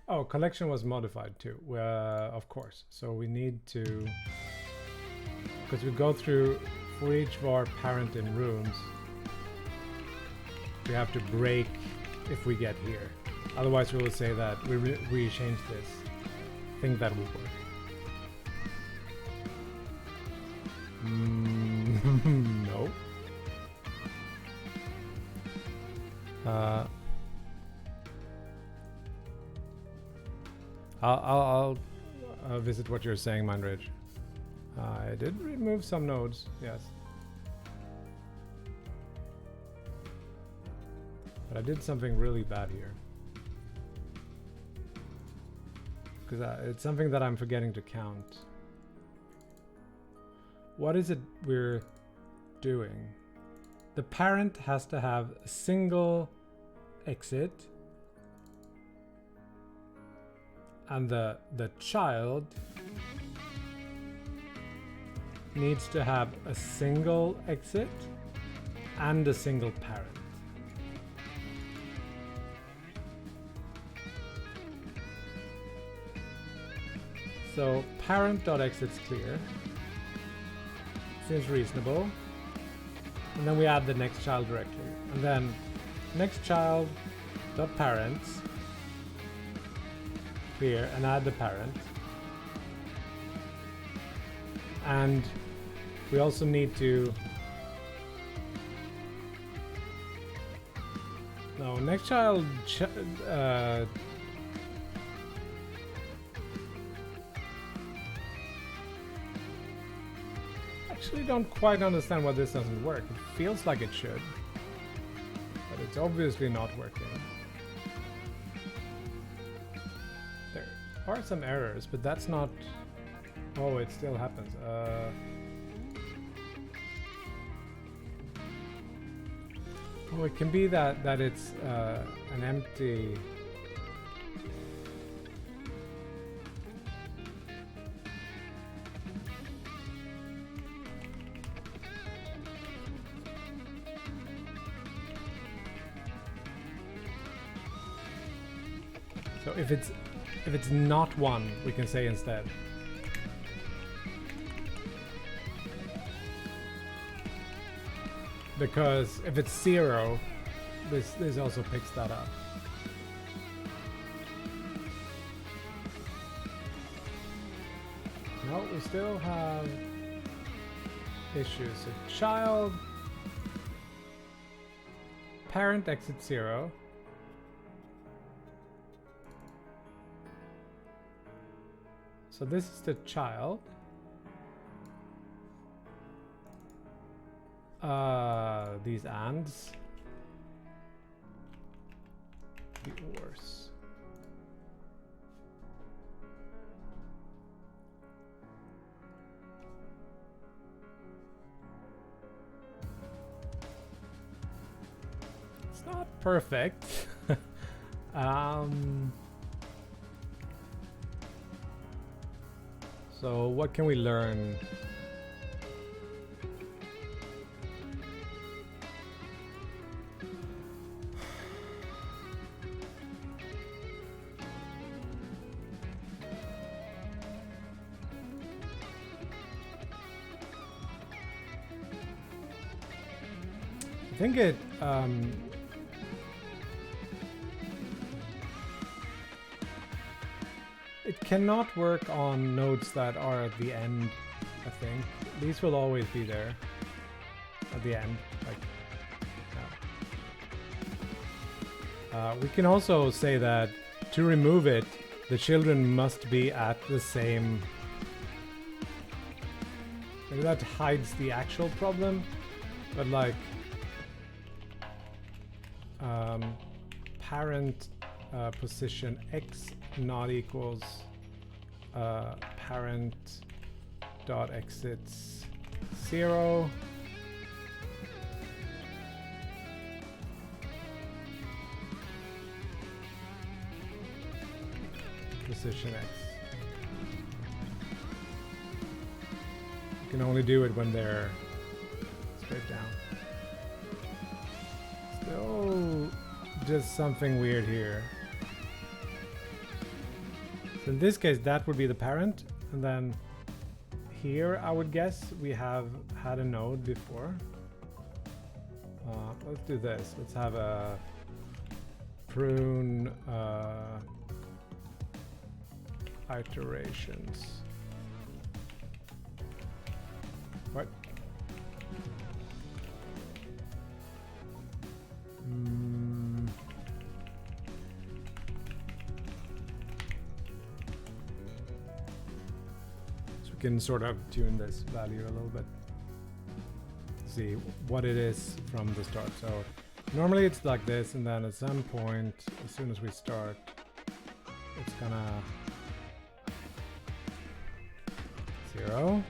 Oh, collection was modified too. Of course. So we need to, because we go through for each var parent in rooms. We have to break if we get here. Otherwise, we will say that we changed this. I think that will work. No. I'll visit what you're saying, Mindridge. I did remove some nodes, yes. But I did something really bad here. Because it's something that I'm forgetting to count. What is it we're doing? The parent has to have a single exit. And the child needs to have a single exit and a single parent. So parent.exit's clear. Seems reasonable. And then we add the next child directly. And then next child dot parents clear and add the parent. And we also need to next child actually don't quite understand why this doesn't work. It feels like it should, but it's obviously not working. There are some errors, but that's not... Oh, it still happens. Oh, it can be that it's an empty... So if it's not one, we can say instead. Because if it's 0, this also picks that up. No, we still have issues. So child, parent exit 0. So this is the child. These ands. The ors. It's not perfect. So what can we learn? I think it it cannot work on nodes that are at the end, I think. These will always be there at the end. Like, yeah. We can also say that to remove it, the children must be at the same... Maybe that hides the actual problem, but like... parent position x not equals parent dot exits 0. Position x. You can only do it when they're straight down. still just something weird here. So in this case, that would be the parent, and then here I would guess we have had a node before. Let's do this. Let's have a prune iterations. What? So we can sort of tune this value a little bit. See what it is from the start. So normally it's like this, and then at some point, as soon as we start, it's gonna 0.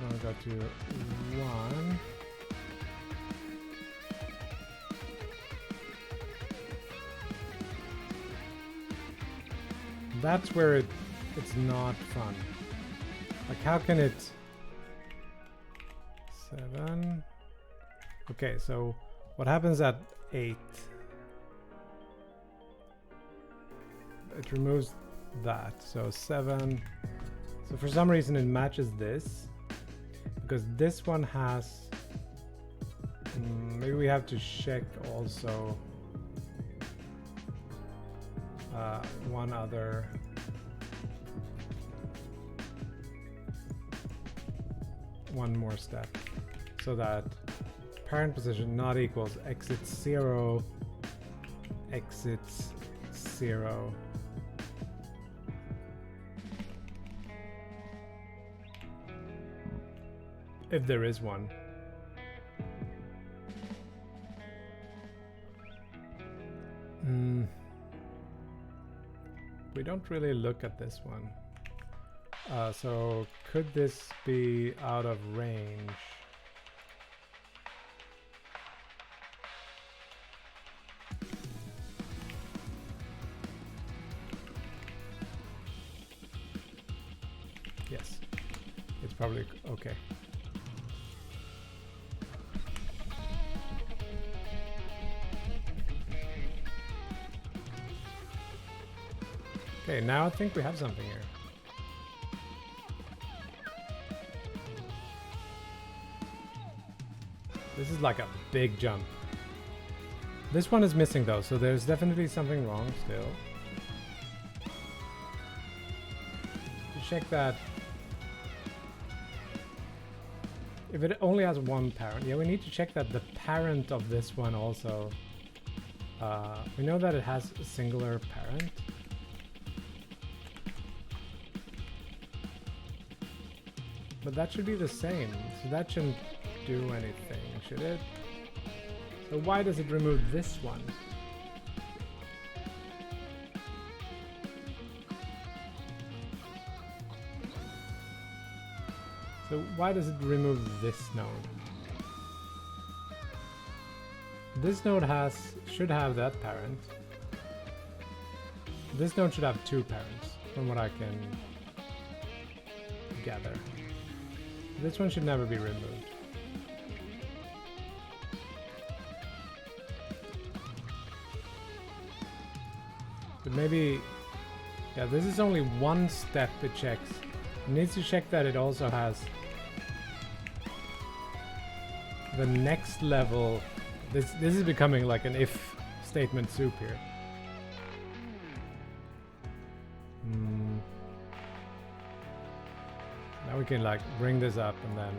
I'll go to 1. That's where it's not fun. Like, how can it 7? Okay, so what happens at 8? It removes that. So 7. So for some reason it matches this, because this one has maybe we have to check also one other one more step, so that parent position not equals exits 0 exits 0. If there is one. We don't really look at this one. So could this be out of range? Yes, it's probably okay. Okay, now I think we have something here. This is like a big jump. This one is missing though, so there's definitely something wrong still. To check that. If it only has one parent, yeah, we need to check that the parent of this one also. We know that it has a singular parent. But that should be the same, so that shouldn't do anything, should it? So why does it remove this one? So why does it remove this node? This node should have that parent. This node should have 2 parents, from what I can gather. This one should never be removed. But maybe, yeah, this is only one step it checks. It needs to check that it also has the next level. This is becoming like an if statement soup here. Now we can like bring this up and then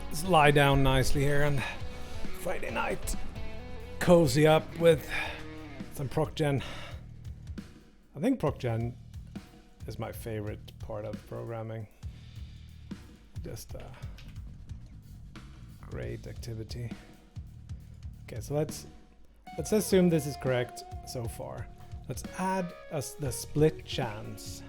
let's lie down nicely here and Friday night cozy up with some ProcGen. I think ProcGen is my favorite part of programming. Just great activity. Okay, so let's assume this is correct so far. Let's add the split chance.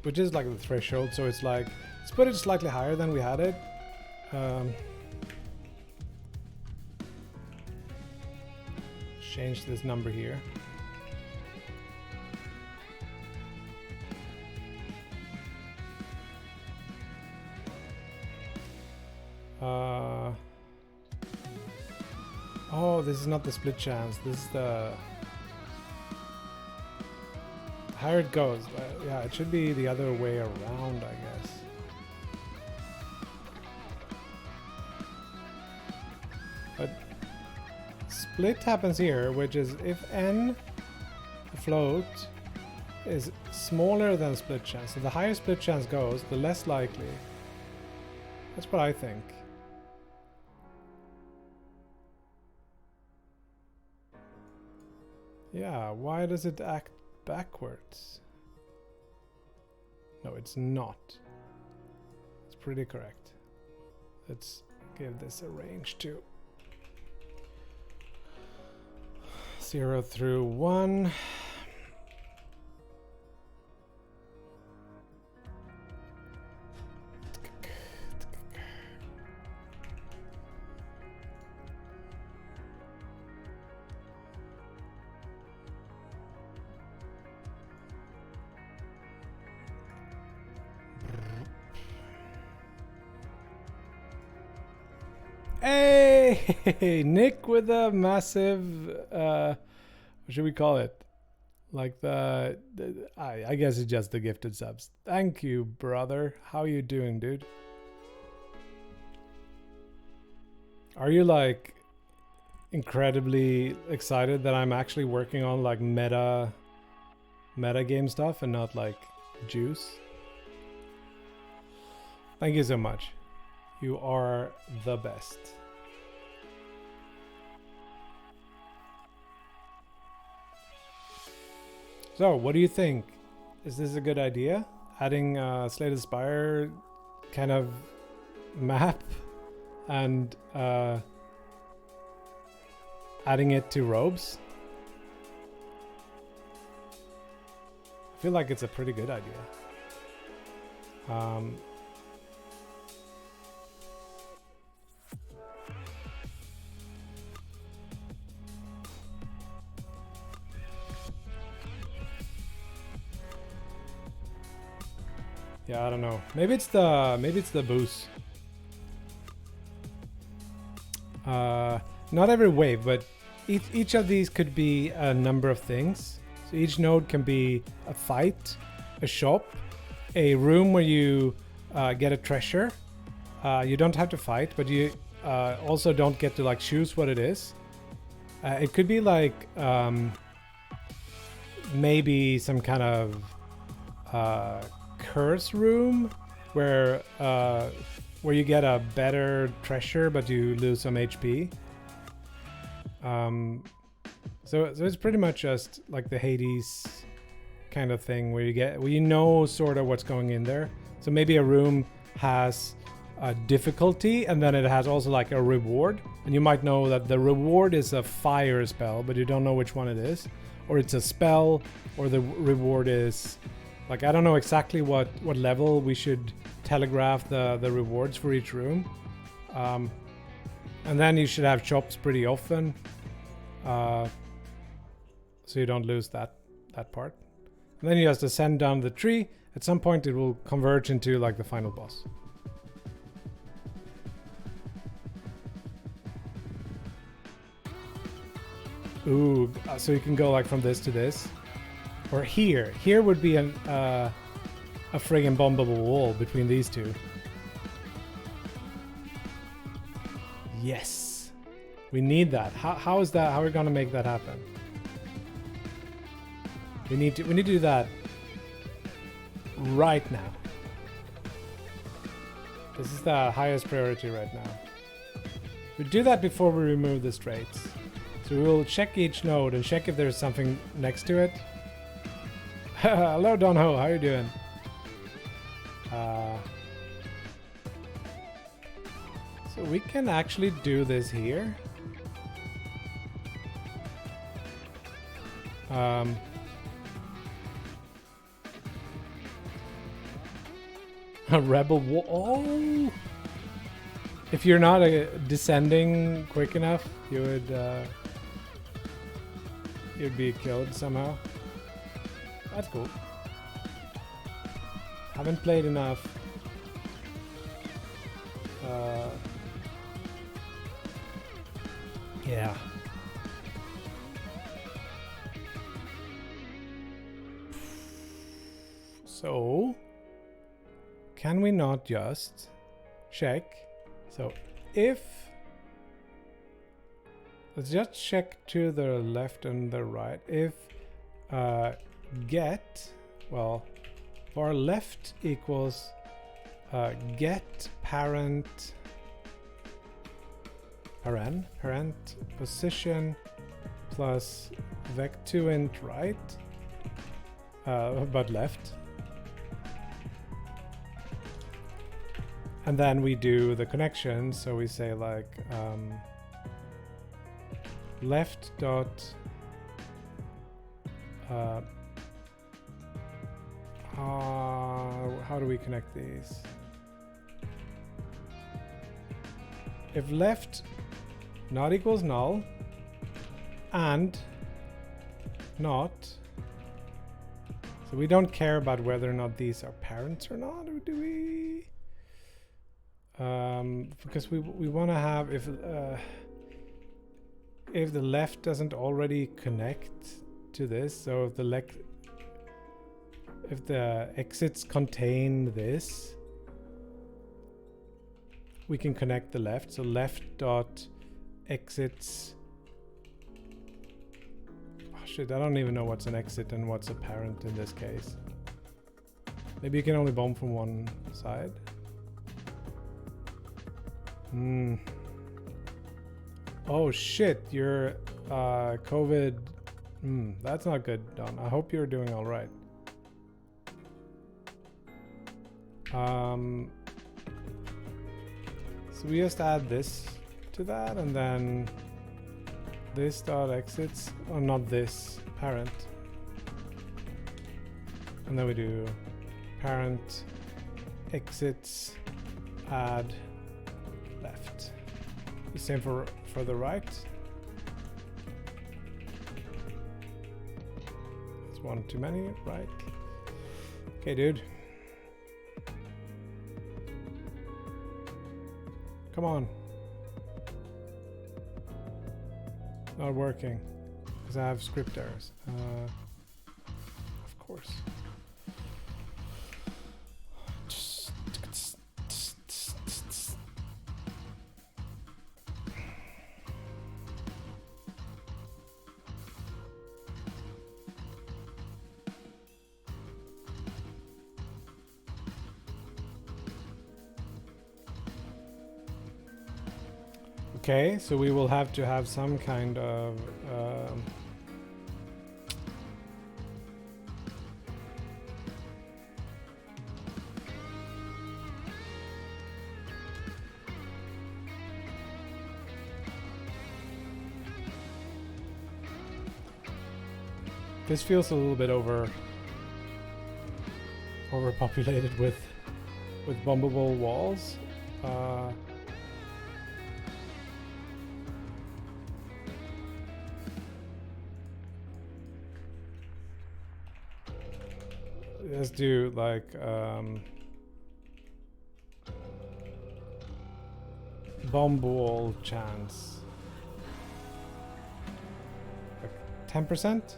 which is like the threshold. So it's like, let's put it slightly higher than we had it. Change this number here. Oh, this is not the split chance. This is the higher it goes. Yeah, it should be the other way around, I guess. But split happens here, which is if n, the float, is smaller than split chance. So the higher split chance goes, the less likely. That's what I think. Yeah, why does it act backwards? No, it's not. It's pretty correct. Let's give this a range too. 0 through 1. Hey, Nick with a massive, what should we call it? Like I guess it's just the gifted subs. Thank you, brother. How you doing, dude? Are you like incredibly excited that I'm actually working on like meta game stuff and not like juice? Thank you so much. You are the best. So, what do you think? Is this a good idea? Adding Slay the Spire kind of map and adding it to robes? I feel like it's a pretty good idea. Yeah, I don't know. Maybe it's the boost. Not every wave, but each of these could be a number of things. So each node can be a fight, a shop, a room where you get a treasure. You don't have to fight, but you also don't get to like choose what it is. It could be like maybe some kind of curse room where you get a better treasure but you lose some HP. So it's pretty much just like the Hades kind of thing where you know sort of what's going in there. So maybe a room has a difficulty and then it has also like a reward, and you might know that the reward is a fire spell but you don't know which one it is, or it's a spell, or the reward is like, I don't know exactly what level we should telegraph the rewards for each room. And then you should have chops pretty often. So you don't lose that part. And then you just ascend down the tree. At some point it will converge into like the final boss. Ooh, so you can go like from this to this. Or here. Here would be a friggin' bombable wall between these two. Yes. We need that. How is that? How are we gonna make that happen? We need to do that right now. This is the highest priority right now. We do that before we remove the straits. So we will check each node and check if there's something next to it. Hello, Don Ho. How you doing? So we can actually do this here. A rebel wall. Oh! If you're not descending quick enough, you would you'd be killed somehow. That's cool. Haven't played enough. Yeah. So, can we not just check? So, if let's just check to the left and the right. If get, well, var left equals get parent position plus vec2int right, but left. And then we do the connection, so we say like left dot how do we connect these? If left not equals null and not, so we don't care about whether or not these are parents or not, or do we? Because we want to have, if the left doesn't already connect to this, so if the exits contain this, we can connect the left. So left dot exits. Oh shit, I don't even know what's an exit and what's a parent in this case. Maybe you can only bomb from one side. Oh shit, you're COVID. That's not good, Don. I hope you're doing all right. So we just add this to that, and then this dot exits, or not this, parent. And then we do parent exits add left. The same for the right. That's one too many, right? Okay, dude. Come on. Not working because I have script errors. Of course. Okay, so we will have to have some kind of this feels a little bit overpopulated with bombable walls. Let's do like bomb wall chance, like 10%.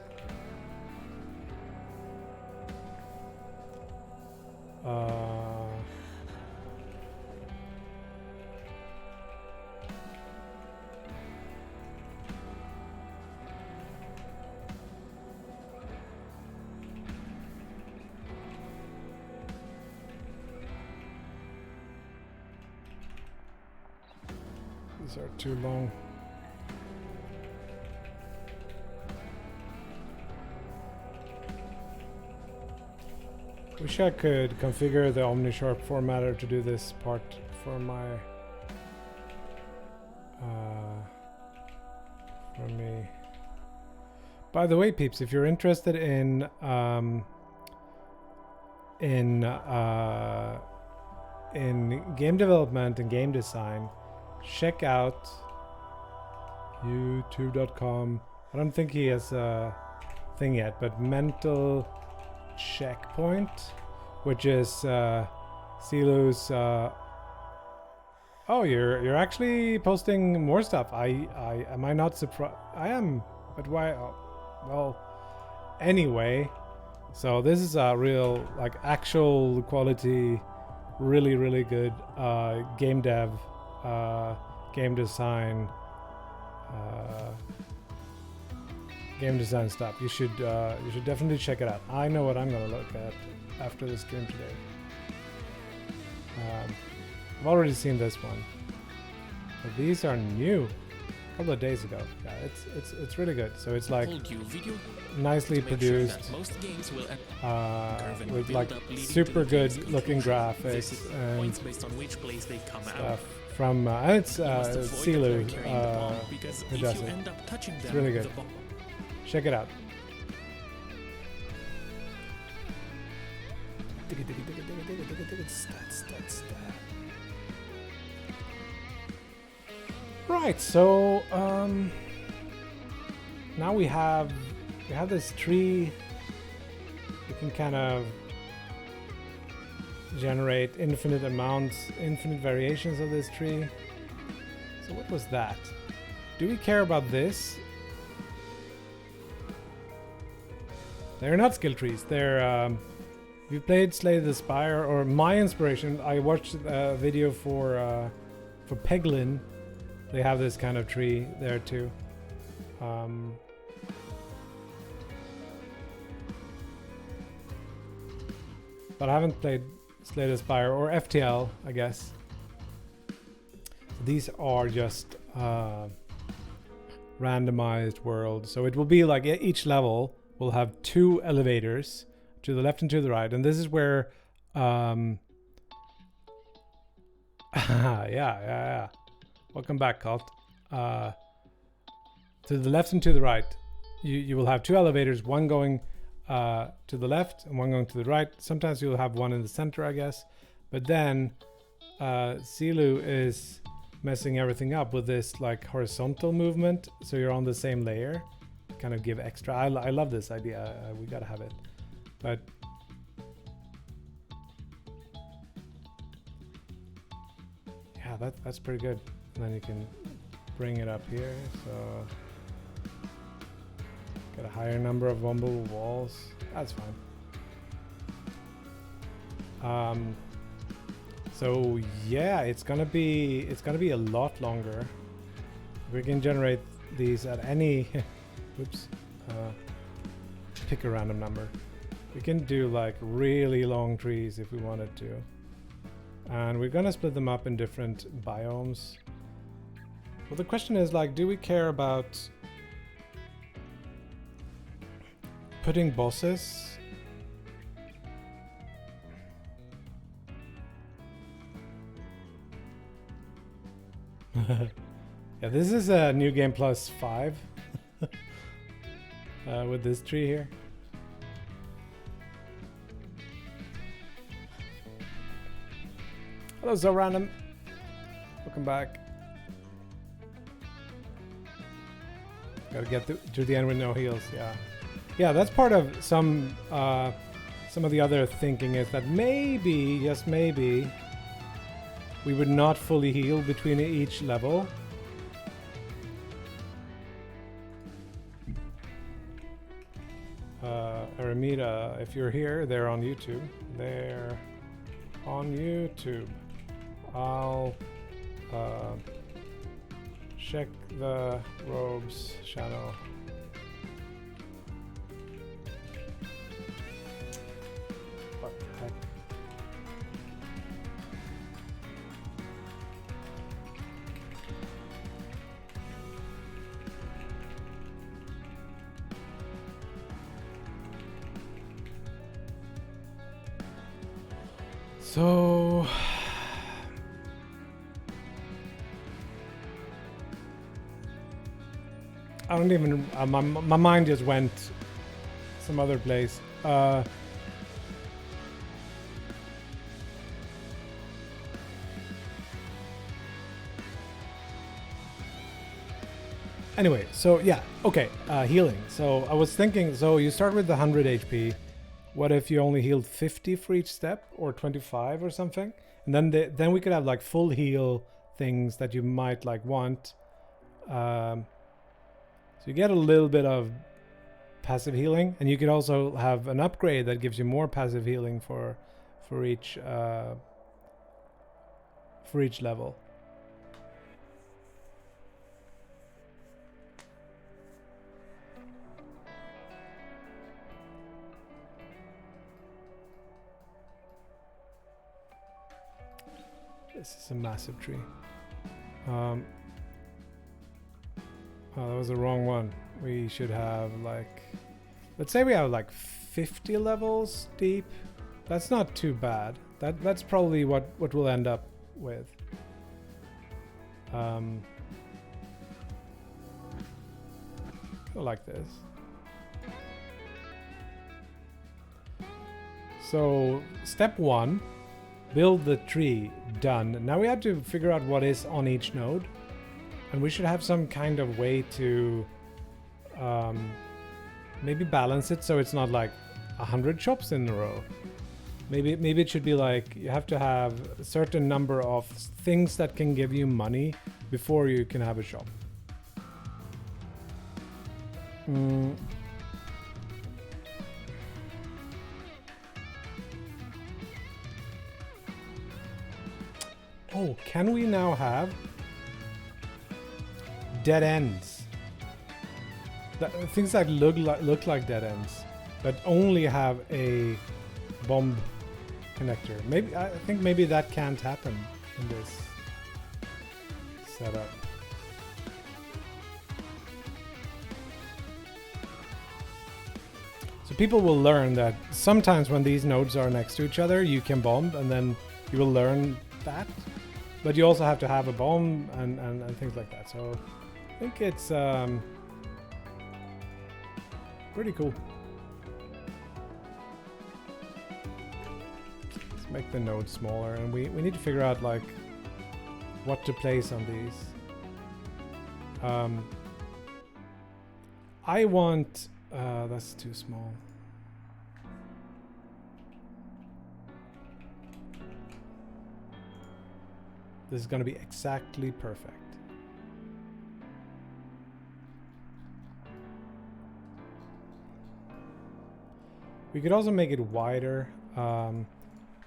These are too long. Wish I could configure the OmniSharp formatter to do this part for my for me. By the way, peeps, if you're interested in in game development and game design, check out youtube.com. I don't think he has a thing yet, but Mental Checkpoint, which is Silu's. Oh, you're actually posting more stuff. I am I not surprised? I am, but why? Oh, well, anyway. So this is a real, like, actual quality, really good game dev, game design stuff. You should definitely check it out. I know what I'm gonna look at after the stream today. I've already seen this one, but these are new, a couple of days ago. Yeah, it's really good. So it's like nicely produced, with like super good looking graphics and stuff from it's Silu who does it. It's really good. Check it out. Right, so now we have this tree. We can kind of generate infinite variations of this tree. So what was that? Do we care about this? They're not skill trees. They're if you played Slay the Spire, or my inspiration, I watched a video for Peglin. They have this kind of tree there too. But I haven't played Slay the Spire or FTL, I guess. These are just randomized worlds. So it will be like each level will have 2 elevators to the left and to the right. And this is where... yeah. Welcome back, Cult. To the left and to the right, you will have 2 elevators, one going to the left and one going to the right. Sometimes you'll have one in the center, I guess. But then Silu is messing everything up with this like horizontal movement, so you're on the same layer. Kind of give extra. I love this idea. We gotta have it. But yeah, that's pretty good. And then you can bring it up here, so get a higher number of wumble walls. That's fine. So yeah, it's gonna be a lot longer. We can generate these at any oops, pick a random number. We can do like really long trees if we wanted to, and we're gonna split them up in different biomes. Well, the question is, like, do we care about putting bosses? Yeah, this is a New Game Plus 5 with this tree here. Hello, so random. Welcome back. Gotta get to the end with no heals. Yeah, that's part of some of the other thinking is that maybe, just maybe, we would not fully heal between each level. Aramida, if you're here, they're on YouTube. They're on YouTube. I'll check the robes channel. What the heck? So I don't even my mind just went some other place. Anyway, so yeah, okay, healing. So I was thinking, so you start with the 100 HP. What if you only healed 50 for each step, or 25 or something? And then we could have like full heal things that you might like want. So you get a little bit of passive healing, and you could also have an upgrade that gives you more passive healing for each level. This is a massive tree. Oh, that was the wrong one. We should have like, let's say we have like 50 levels deep. That's not too bad. That's probably what we'll end up with. Like this. So step 1, build the tree. Done. Now we have to figure out what is on each node, and we should have some kind of way to maybe balance it so it's not like 100 shops in a row. Maybe it should be like you have to have a certain number of things that can give you money before you can have a shop. Oh, can we now have dead ends? Things that look like dead ends, but only have a bomb connector. Maybe I think maybe that can't happen in this setup. So people will learn that sometimes when these nodes are next to each other, you can bomb, and then you will learn that. But you also have to have a bomb and things like that. So I think it's pretty cool. Let's make the node smaller, and we need to figure out like what to place on these. I want that's too small. This is going to be exactly perfect. We could also make it wider.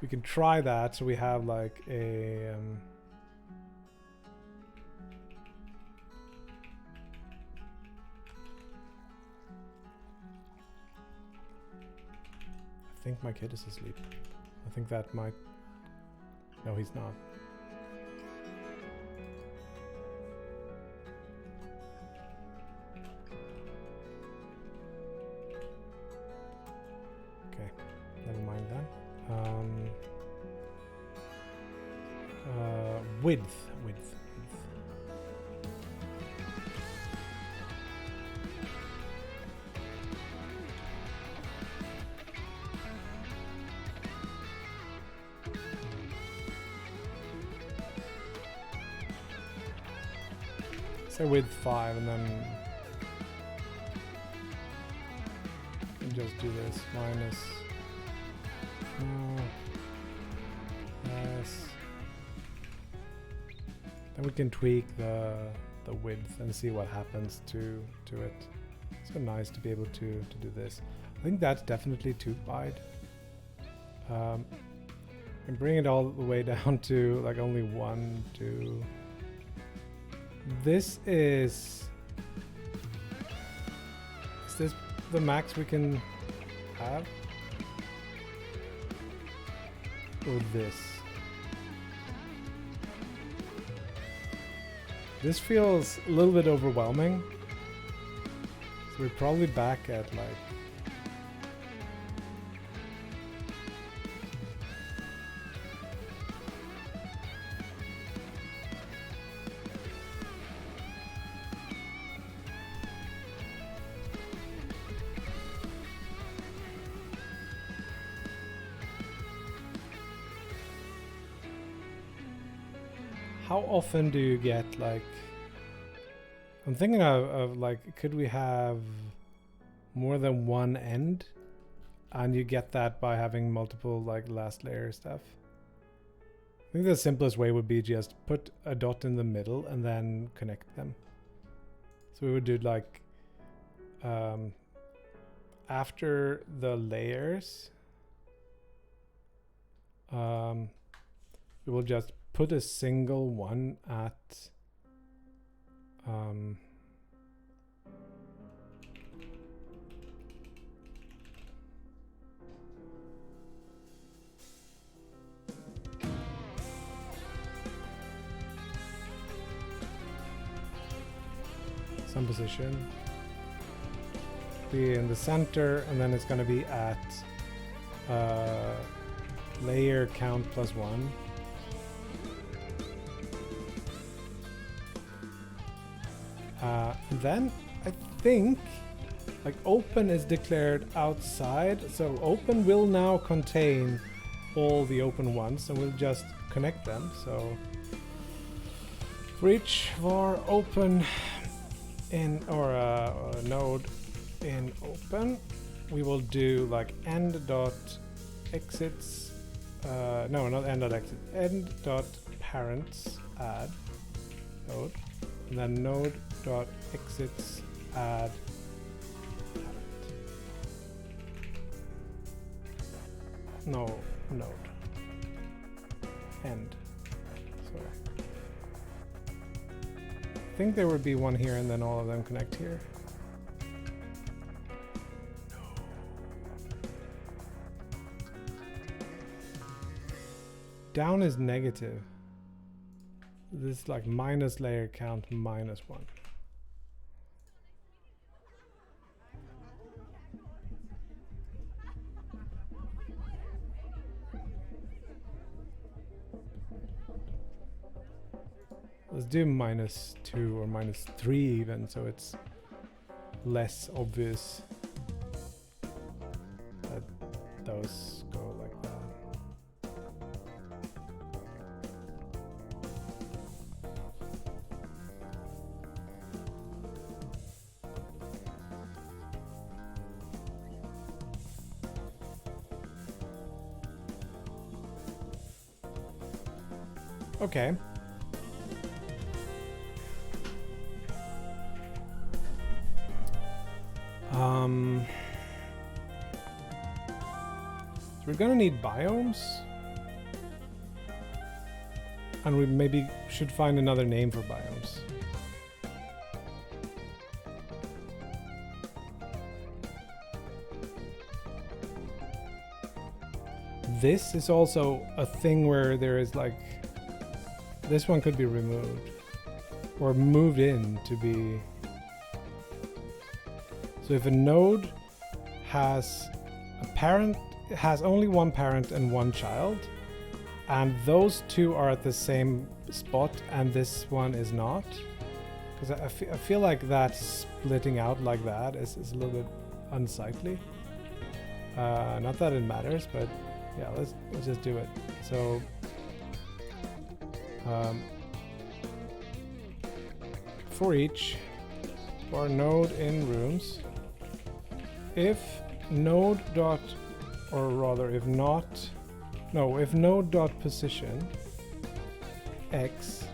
We can try that, so we have like a I think my kid is asleep. I think that might... No, he's not. Okay, never mind that. Width. Say width 5, and then we can just do this minus. Yes. Then we can tweak the width and see what happens to it. It's so nice to be able to do this. I think that's definitely too wide. And bring it all the way down to like only 1, 2. This is this the max we can have? Or this? This feels a little bit overwhelming. So we're probably back at like... How often do you get like I'm thinking of like, could we have more than one end? And you get that by having multiple like last layer stuff. I think the simplest way would be just put a dot in the middle and then connect them. So we would do like after the layers, we will just put a single one at some position, be in the center, and then it's going to be at layer count +1. And then I think like open is declared outside, so open will now contain all the open ones, and we'll just connect them. So for each var open in or a node in open, we will do like end dot exits. No, not end dot exit. End dot parents add node, and then node dot exits add parent. No, node. End. Sorry. I think there would be one here and then all of them connect here. Down is negative. This is like minus layer count -1. Let's do -2 or -3 even, so it's less obvious that those go like that. Okay. So we're gonna need biomes, and we maybe should find another name for biomes. This is also a thing where there is like, this one could be removed or moved in to be. So if a node has a parent, has only one parent and one child, and those two are at the same spot and this one is not, because I feel like that splitting out like that is a little bit unsightly. Not that it matters, but yeah, let's just do it. So for each for node in rooms, if node dot, or rather if node dot position x,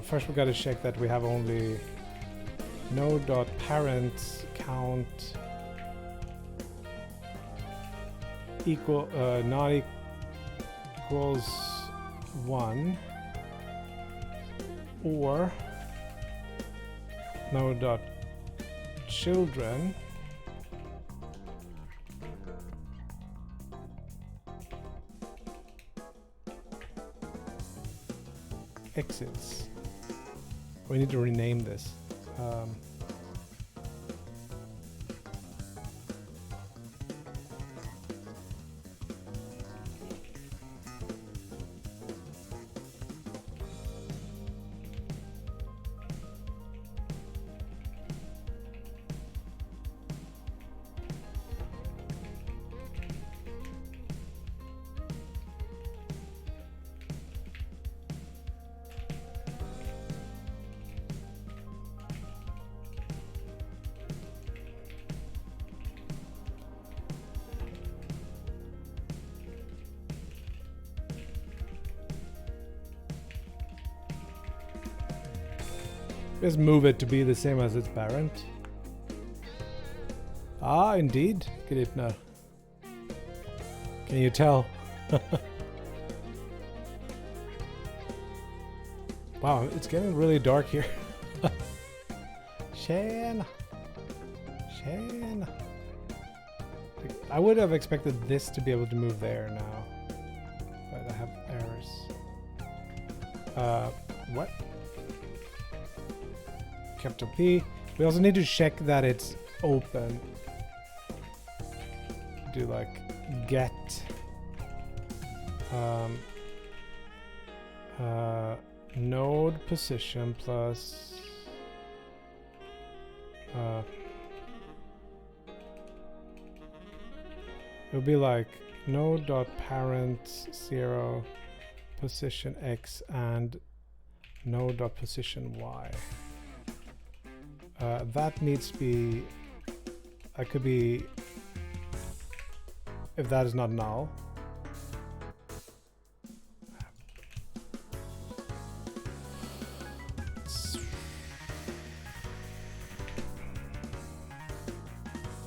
first we got to check that we have only node dot parent count equal not equals 1, or node dot children exits. We need to rename this. Just move it to be the same as its parent. Ah, indeed, Gripner. Can you tell? Wow, it's getting really dark here. Shane. I would have expected this to be able to move there now. But I have errors. What? Capital P. We also need to check that it's open. Do like get node position plus it would be like node.parent 0 position x and node.position y. That needs to be, that could be, if that is not null.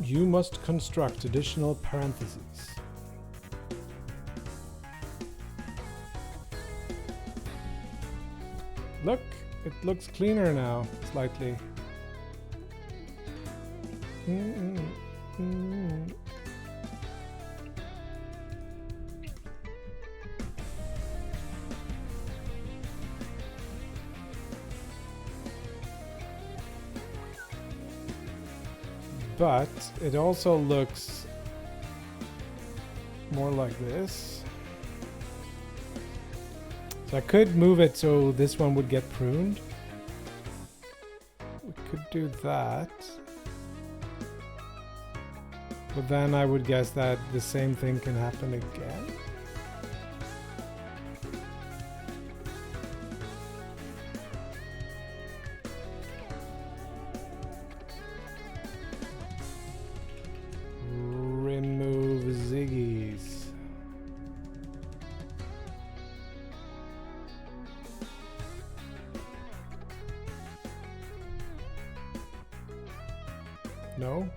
You must construct additional parentheses. Look, it looks cleaner now, slightly. But it also looks more like this. So I could move it so this one would get pruned. We could do that. But then I would guess that the same thing can happen again. Remove Ziggies. No?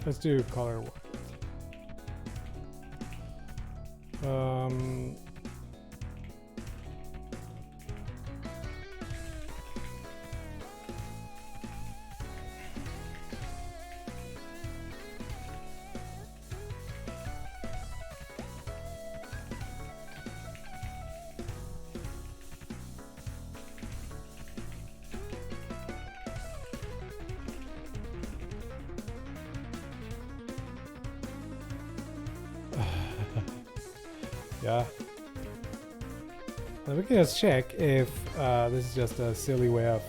Let's do color one. Yeah. Now we can just check if this is just a silly way of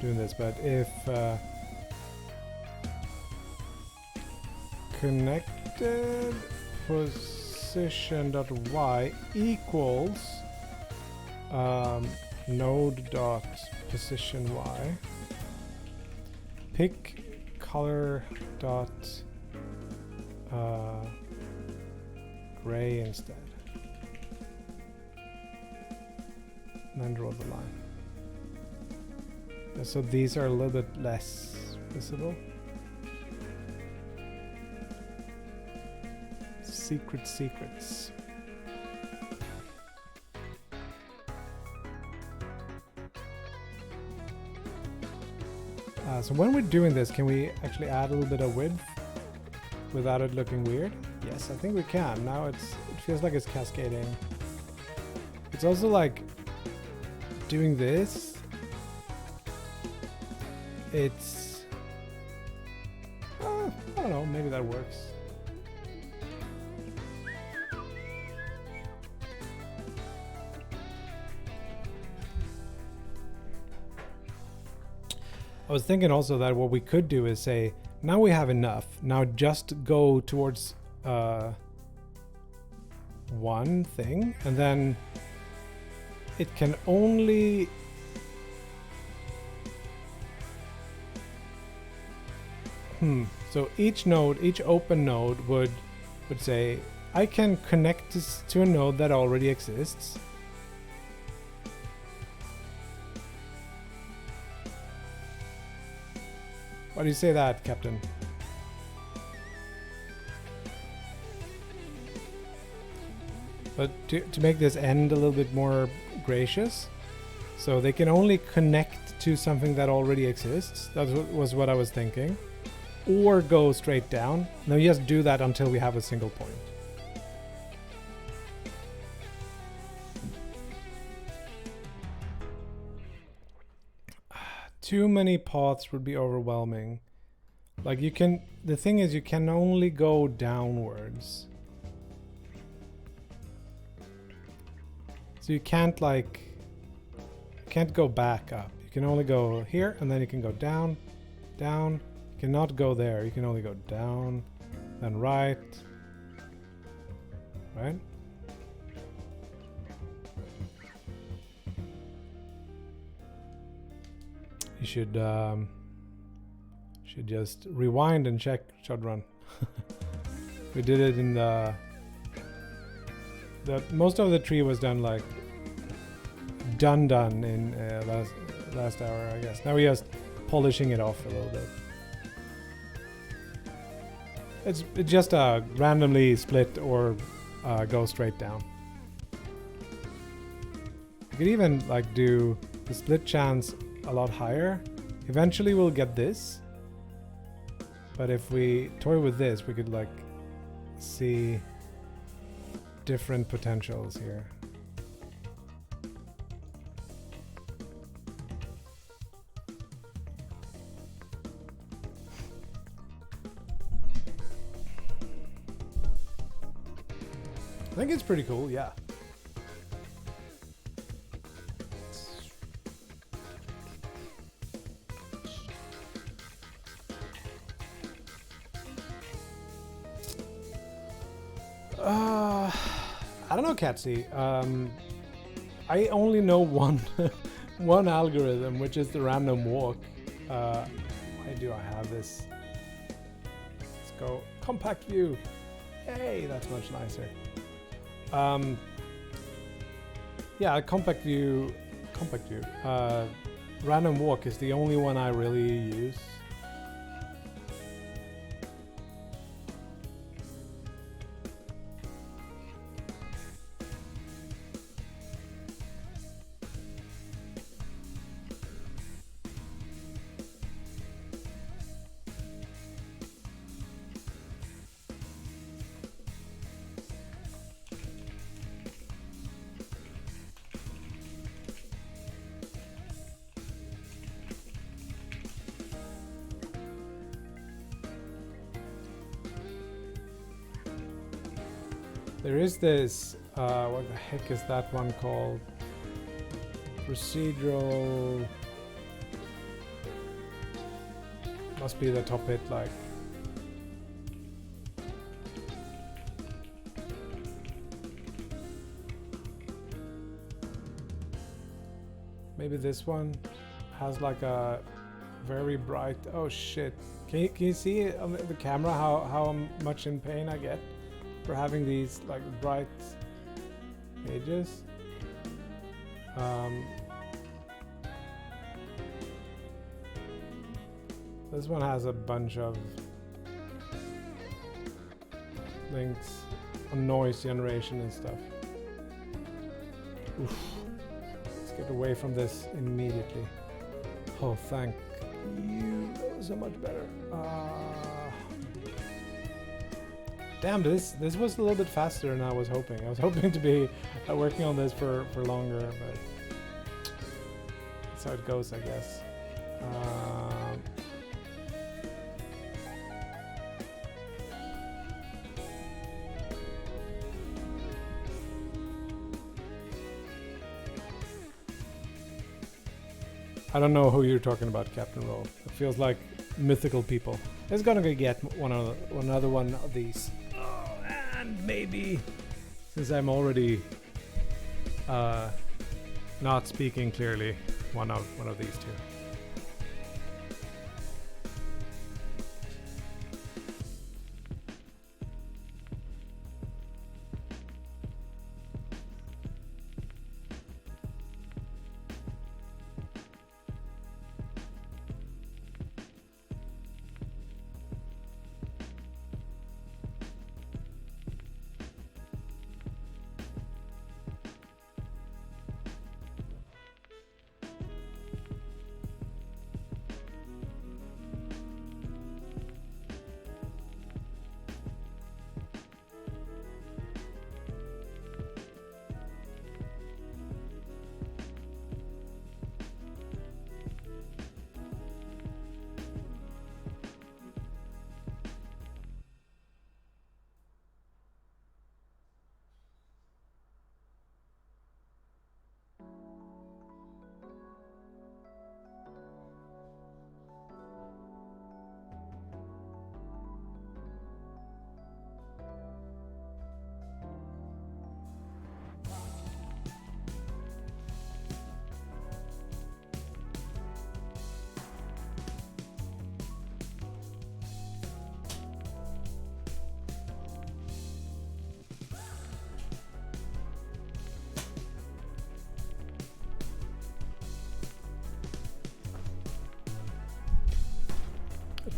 doing this, but if connected position.y equals node dot position y, pick color dot gray instead. And then draw the line. And so these are a little bit less visible. Secrets. So when we're doing this, can we actually add a little bit of width without it looking weird? Yes, I think we can. Now it feels like it's cascading. It's also like doing this. It's I don't know, maybe that works. I was thinking also that what we could do is say Now we have enough. Now just go towards one thing, and then it can only so each node, each open node would say, I can connect this to a node that already exists. Why do you say that, Captain? But to make this end a little bit more gracious, so they can only connect to something that already exists. That was what I was thinking. Or go straight down. Now just do that until we have a single point. Too many paths would be overwhelming. Like you can, the thing is you can only go downwards. So you can't can't go back up. You can only go here and then you can go down, down. You cannot go there. You can only go down, then right. Right? You should just rewind and check Shadran. We did it in the most of the tree was done like done in last hour, I guess. Now we're just polishing it off a little bit. It's just a randomly split or go straight down. You could even like do the split chance a lot higher. Eventually we'll get this, but if we toy with this, we could like see different potentials here. I think it's pretty cool, yeah. I don't know, Catsy. I only know one one algorithm, which is the random walk. Why do I have this? Let's go compact view. Hey, that's much nicer. Yeah, compact view. Random walk is the only one I really use. There is this, what the heck is that one called? Procedural, must be the top hit, like. Maybe this one has like a very bright, oh shit. Can you see it on the camera how much in pain I get for having these like bright pages? This one has a bunch of links on noise generation and stuff. Oof. Let's get away from this immediately. Oh, thank you. That was so much better. Damn, this was a little bit faster than I was hoping. I was hoping to be working on this for longer, but that's how it goes, I guess. I don't know who you're talking about, Captain Roll. It feels like mythical people. It's gonna get another one of these. Oh, and maybe since I'm already not speaking clearly, one of these two.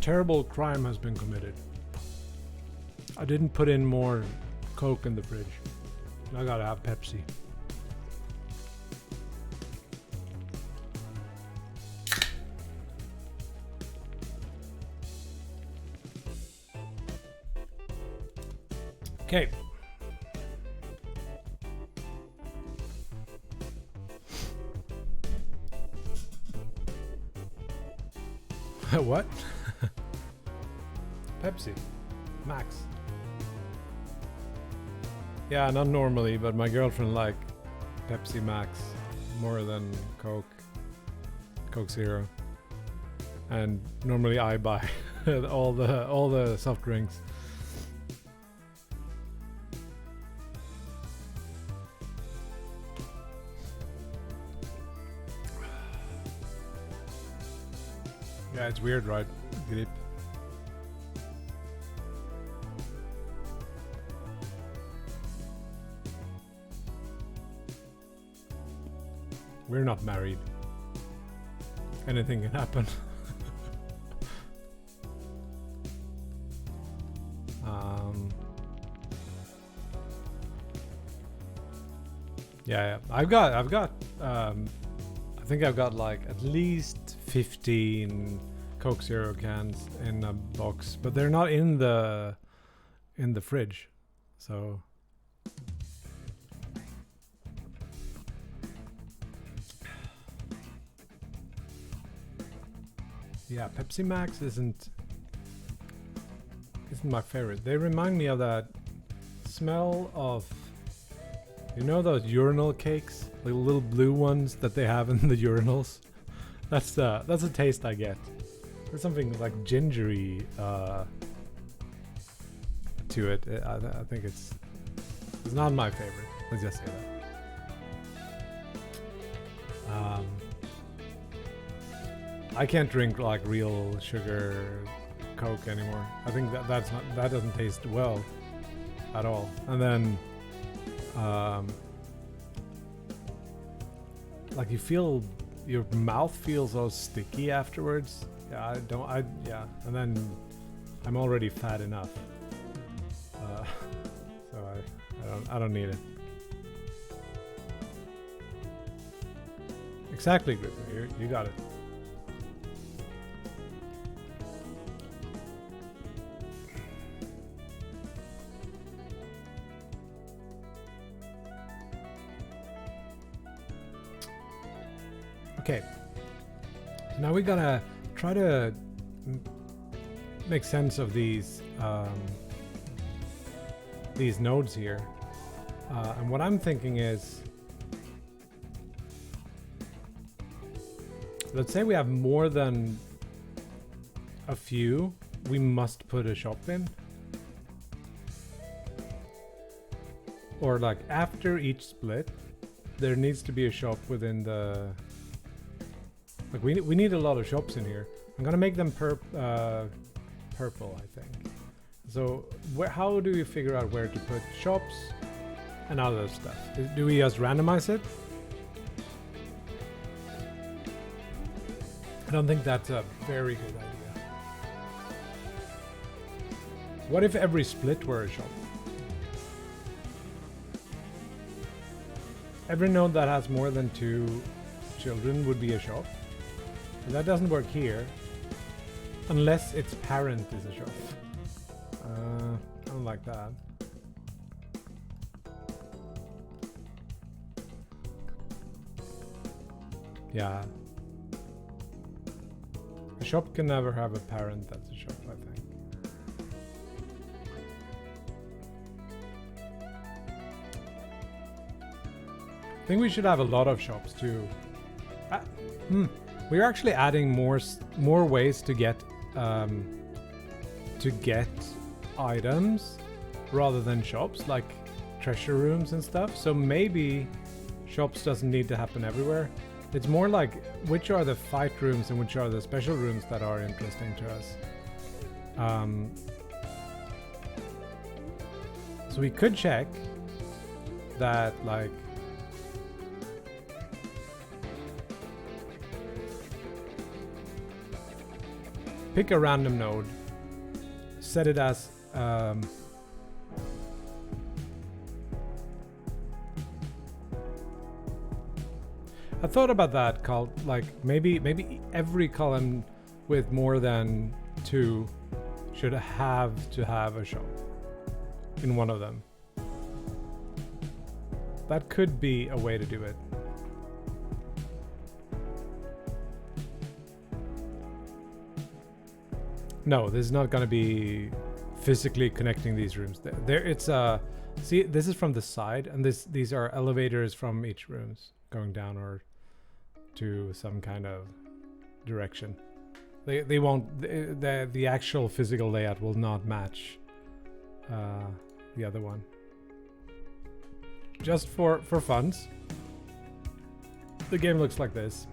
Terrible crime has been committed. I didn't put in more Coke in the fridge. I gotta have Pepsi. Okay. What? Pepsi. Max. Yeah, not normally, but my girlfriend like Pepsi Max more than Coke Zero. And normally I buy all the soft drinks. Yeah, it's weird, right? Grip. We're not married. Anything can happen. Yeah, I've got I think I've got like at least 15 Coke Zero cans in a box, but they're not in the fridge. So yeah, Pepsi Max isn't my favorite. They remind me of that smell of, you know, those urinal cakes, like little blue ones that they have in the urinals. That's the taste I get. There's something like gingery to it. I think it's not my favorite. Let's just say that. I can't drink like real sugar Coke anymore. I think that doesn't taste well at all. And then like you feel your mouth feels so sticky afterwards. Yeah, and then I'm already fat enough, so I don't need it. Exactly, Griffin. You got it. Okay, now we gotta try to make sense of these nodes here, and what I'm thinking is Let's say we have more than a few, we must put a shop in. Or like after each split, there needs to be a shop within the... Like we need a lot of shops in here. I'm gonna make them purple, I think. So how do we figure out where to put shops and other stuff? Do we just randomize it? I don't think that's a very good idea. What if every split were a shop? Every node that has more than 2 children would be a shop. And that doesn't work here. Unless its parent is a shop. I don't like that. Yeah. A shop can never have a parent that's a shop, I think. I think we should have a lot of shops too. We're actually adding more ways to get items rather than shops, like treasure rooms and stuff. So maybe shops doesn't need to happen everywhere. It's more like which are the fight rooms and which are the special rooms that are interesting to us. So we could check that, like, pick a random node, set it as I thought about that, like maybe every column with more than 2 should have to have a shop in one of them. That could be a way to do it. No, this is not going to be physically connecting these rooms. It's see, this is from the side, and these are elevators from each rooms going down or to some kind of direction. They won't. The actual physical layout will not match the other one. Just for funs, the game looks like this.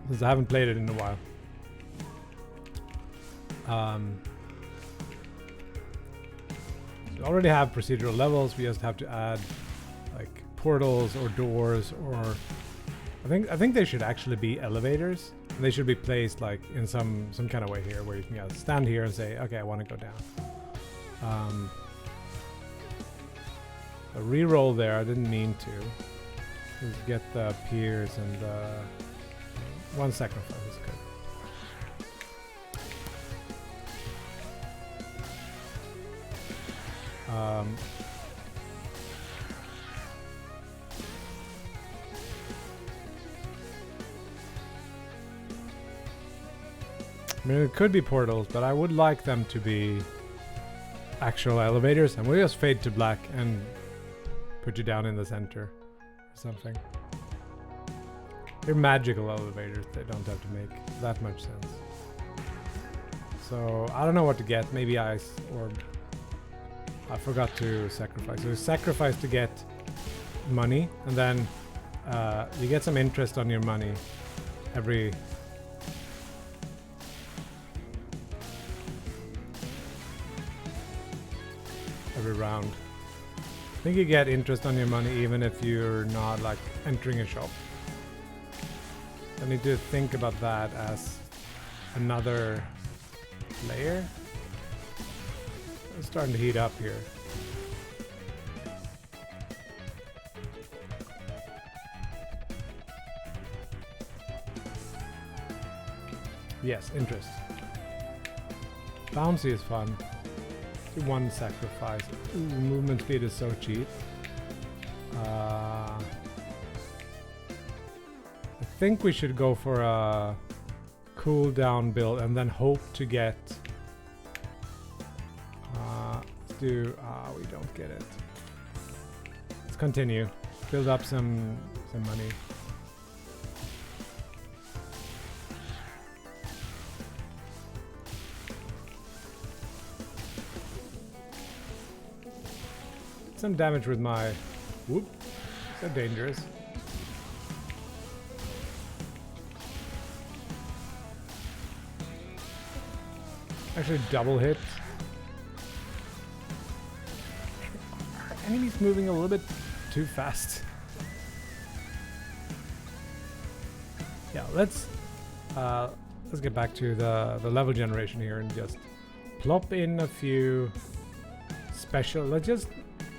Since I haven't played it in a while. We already have procedural levels. We just have to add like portals or doors, or I think they should actually be elevators. They should be placed like in some kind of way here, where you can stand here and say, okay, I want to go down. A reroll there. I didn't mean to. Just get the piers and one sacrifice is good. I mean, it could be portals, but I would like them to be actual elevators, and we'll just fade to black and put you down in the center or something. They're magical elevators. They don't have to make that much sense. So I don't know what to get. Maybe ice, or I forgot to sacrifice. So sacrifice to get money, and then you get some interest on your money every round. I think you get interest on your money even if you're not like entering a shop. I need to think about that as another layer. It's starting to heat up here. Yes, interest. Bouncy is fun. One sacrifice. Ooh, movement speed is so cheap. I think we should go for a cooldown build and then hope to get. Let's do. We don't get it. Let's continue. Build up some money. some damage with my... Whoop. So dangerous. Actually double hit. Are enemies moving a little bit too fast? Yeah, let's get back to the level generation here and just plop in a few special... Let's just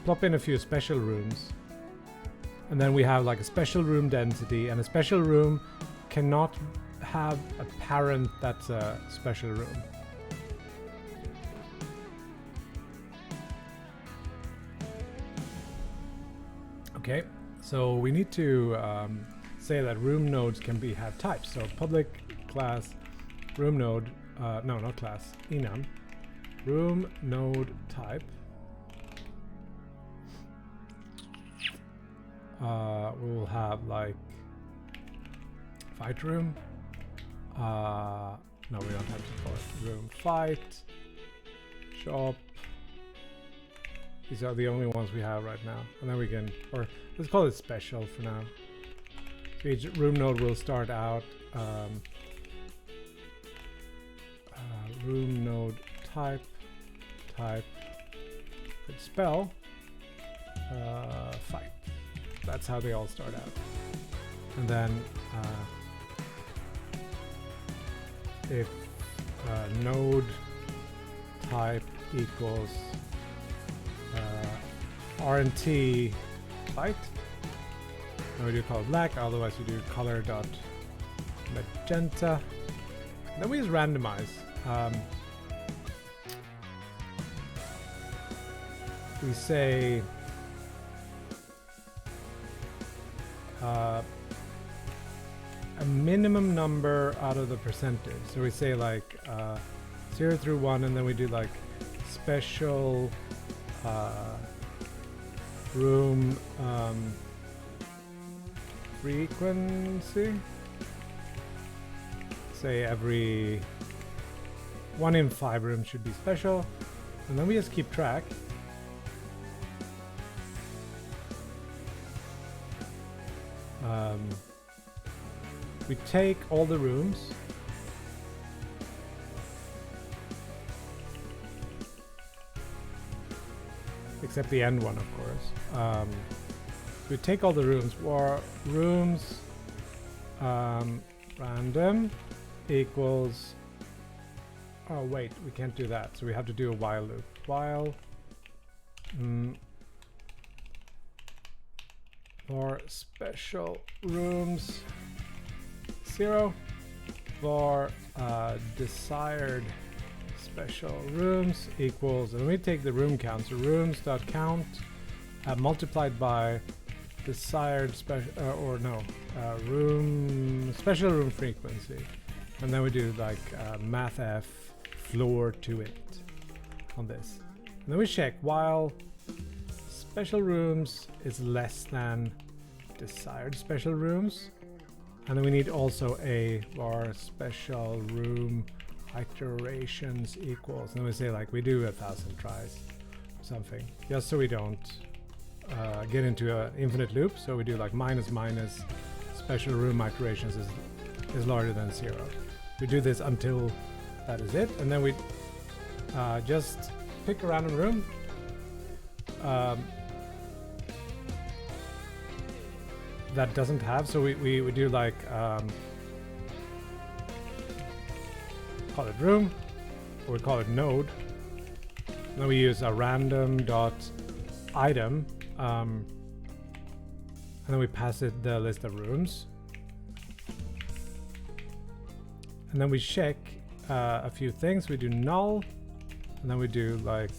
plop in a few special rooms. And then we have like a special room density, and a special room cannot have a parent that's a special room. Okay, so we need to say that room nodes can have types. So public class room node, no, not class, enum, room node type. We will have like fight room. No, we don't have support. Room fight, shop. These are the only ones we have right now. And then we can, or let's call it special for now. So each room node will start out room node type, spell, fight. That's how they all start out. And then if node type equals RNT light, and we do color black, otherwise we do color dot magenta. Then we just randomize. We say a minimum number out of the percentage. So we say like 0 through 1, and then we do like special room frequency. Say every 1 in 5 rooms should be special, and then we just keep track. We take all the rooms, except the end one, of course. We take all the rooms. Rooms random equals... Oh wait, we can't do that, so we have to do a while loop. While for special rooms 0 for desired special rooms equals, and we take the room count, so rooms.count multiplied by desired special room special room frequency, and then we do like mathf floor to it on this, and then we check while special rooms is less than desired special rooms, and then we need also a var special room iterations equals, and then we say like we do 1,000 tries or something, just so we don't get into an infinite loop. So we do like minus special room iterations is larger than 0. We do this until that is it, and then we just pick a random room. That doesn't have, so we do like call it room, or we call it node, and then we use a random dot item, and then we pass it the list of rooms, and then we check a few things. We do null, and then we do like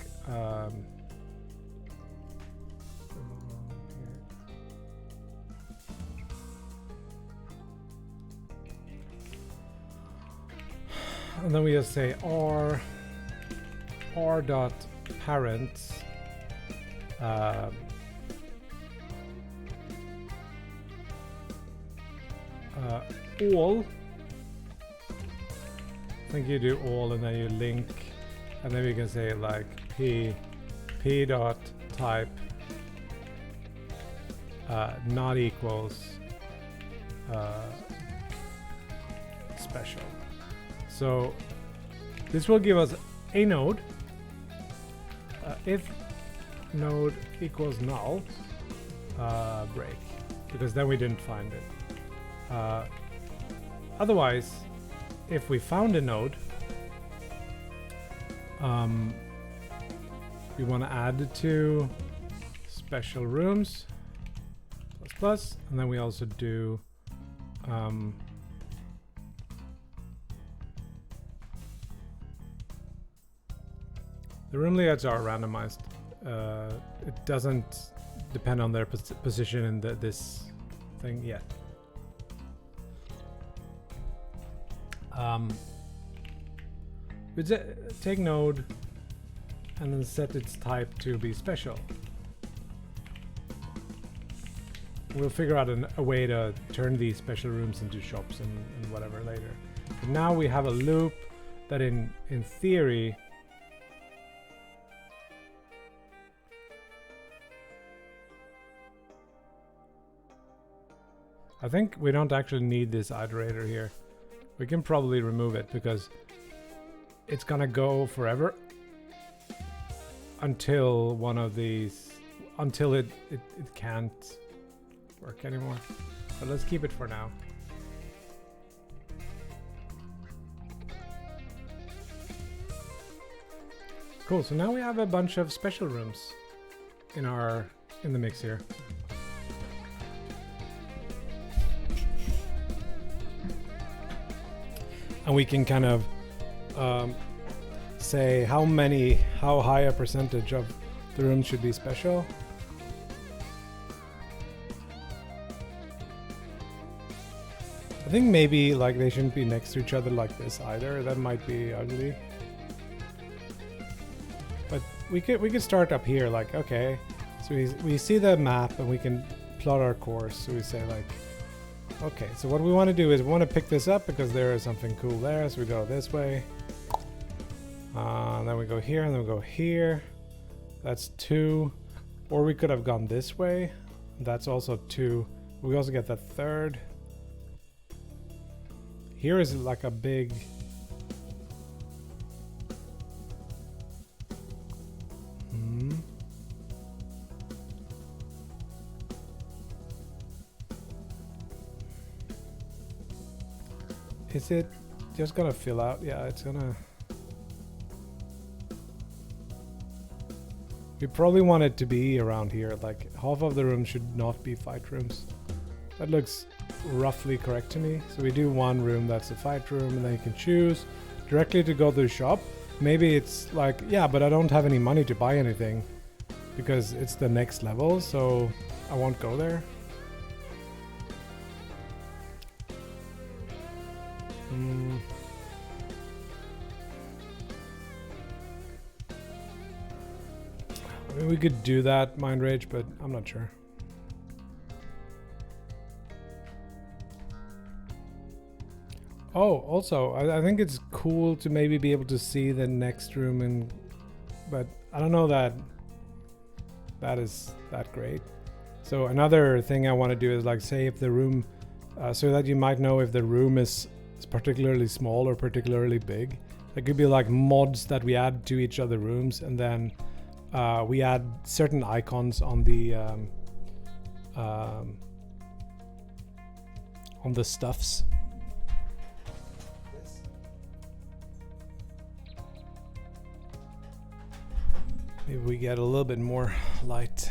and then we just say r dot parents all. I think you do all, and then you link, and then we can say like p dot type not equals special. So this will give us a node. If node equals null, break, because then we didn't find it. Otherwise, if we found a node, we want to add it to special rooms plus, and then we also do the room layouts are randomized. It doesn't depend on their position in this thing yet. We take node and then set its type to be special. We'll figure out a way to turn these special rooms into shops and whatever later. But now we have a loop that in theory I think we don't actually need this iterator here. We can probably remove it because it's gonna go forever until one of these, until it can't work anymore. But let's keep it for now. Cool, so now we have a bunch of special rooms in the mix here. And we can kind of say how high a percentage of the room should be special. I think maybe like they shouldn't be next to each other like this either. That might be ugly. But we could start up here, like, okay, so we see the map and we can plot our course. So we say like, okay, so what we want to do is we want to pick this up because there is something cool there. So we go this way. Then we go here and then we go here. That's 2. Or we could have gone this way. That's also 2. We also get the third. Here is like a big... Is it just gonna fill out? Yeah, it's gonna... We probably want it to be around here, like half of the room should not be fight rooms. That looks roughly correct to me. So we do one room that's a fight room, and then you can choose directly to go to the shop. Maybe it's like, yeah, but I don't have any money to buy anything because it's the next level, so I won't go there. I mean, we could do that, Mind Rage, but I'm not sure. Oh, also, I think it's cool to maybe be able to see the next room, but I don't know that is that great. So another thing I want to do is like say if the room, so that you might know if the room is particularly small or particularly big. There could be like mods that we add to each other rooms, and then we add certain icons on the stuffs. Maybe we get a little bit more light.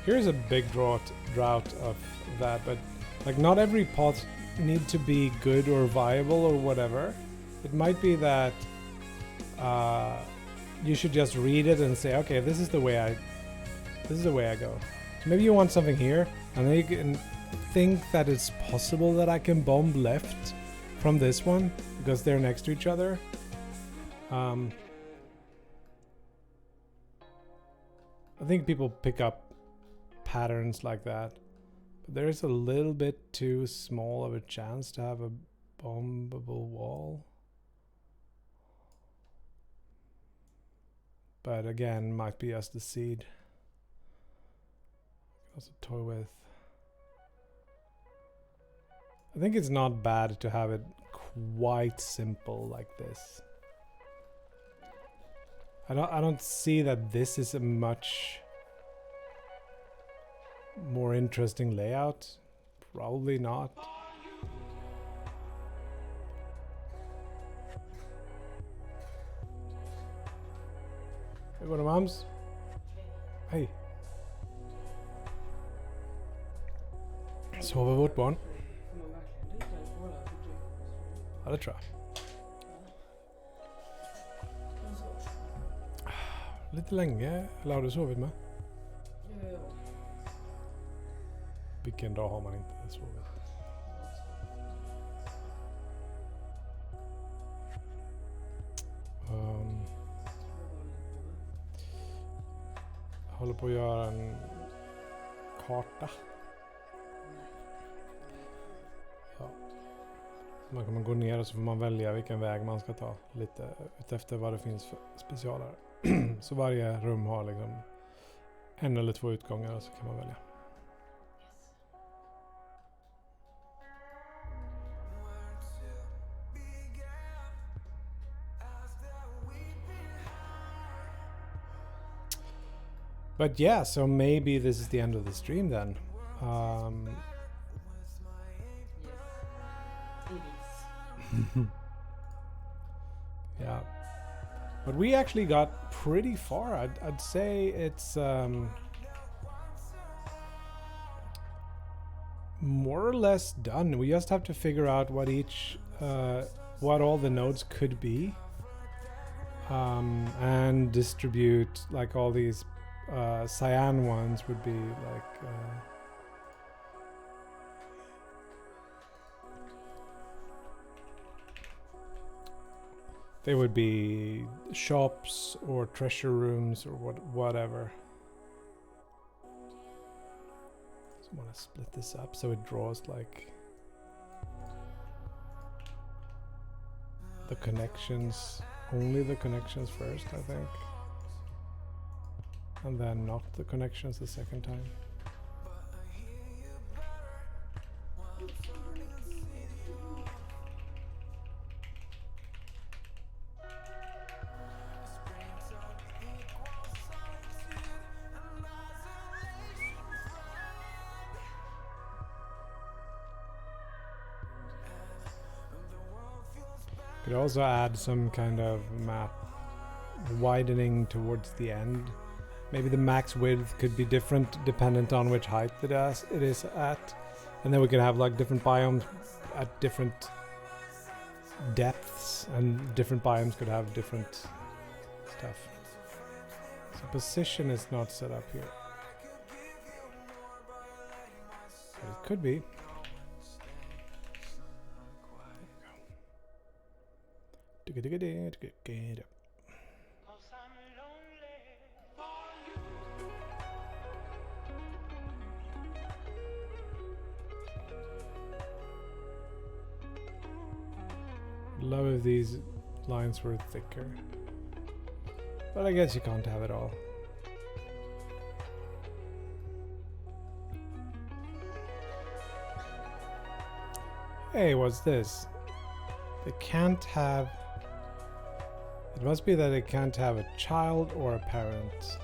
Here's a big drought of that, but like not every pot need to be good or viable or whatever. It might be that you should just read it and say, okay, this is the way I go. So maybe you want something here, and then you can think that it's possible that I can bomb left from this one because they're next to each other. I think people pick up patterns like that, but there's a little bit too small of a chance to have a bombable wall. But again, might be just the seed. Also toy with. I think it's not bad to have it quite simple like this. I don't see that this is a much more interesting layout. Probably not. Hey, what are moms? Hej. Sover vårt barn? Ja, det tror jag. Lite länge, eller har du sovit med? Vilken dag har man inte sovit? Jag håller på att göra en karta. Ja. Man kan gå ner och så får man välja vilken väg man ska ta. Lite utefter vad det finns för specialare. Så varje rum har liksom en eller två utgångar och så kan man välja. But yeah, so maybe this is the end of the stream then. Yeah. But we actually got pretty far. I'd say it's more or less done. We just have to figure out what each, what all the nodes could be, and distribute like all these cyan ones would be like. They would be shops or treasure rooms or whatever. So I want to split this up so it draws like the connections, only the connections first, I think. And then not the connections the second time. Could also add some kind of map widening towards the end. Maybe the max width could be different dependent on which height it is at. And then we could have like different biomes at different depths, and different biomes could have different stuff. So position is not set up here. But it could be. Love if these lines were thicker, but I guess you can't have it all. Hey, what's this? They can't have. It must be that they can't have a child or a parent.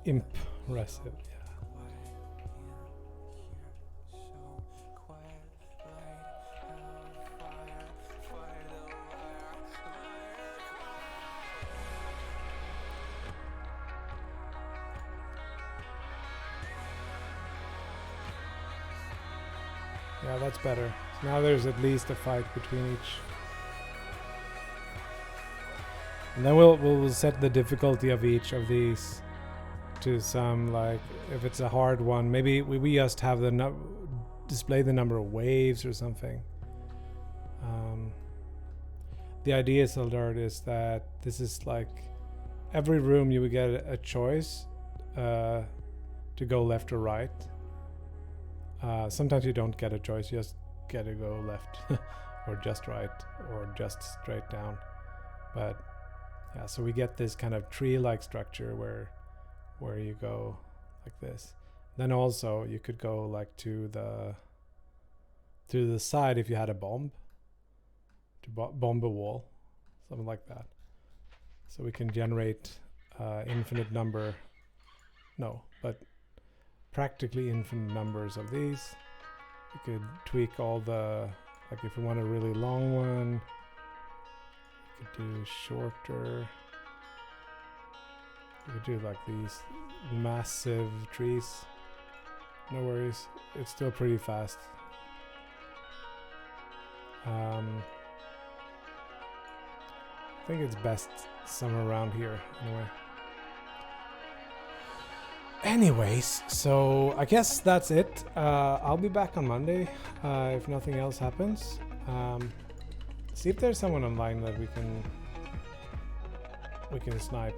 Impressive. Yeah, that's better. Now there's at least a fight between each. And then we'll set the difficulty of each of these to some, like, if it's a hard one, maybe we just have the display the number of waves or something. The idea, Sildart, is that this is like every room you would get a choice to go left or right. Sometimes you don't get a choice, you just get to go left or just right, or just straight down. But yeah, so we get this kind of tree-like structure where you go like this. Then also you could go like to the side if you had a bomb, to bomb a wall, something like that. So we can generate infinite number, no, but practically infinite numbers of these. We could tweak all the, like if we want a really long one, we could do shorter. We could do like these massive trees. No worries, it's still pretty fast. I think it's best somewhere around here anyway. Anyways, so I guess that's it. I'll be back on Monday if nothing else happens. See if there's someone online that we can snipe.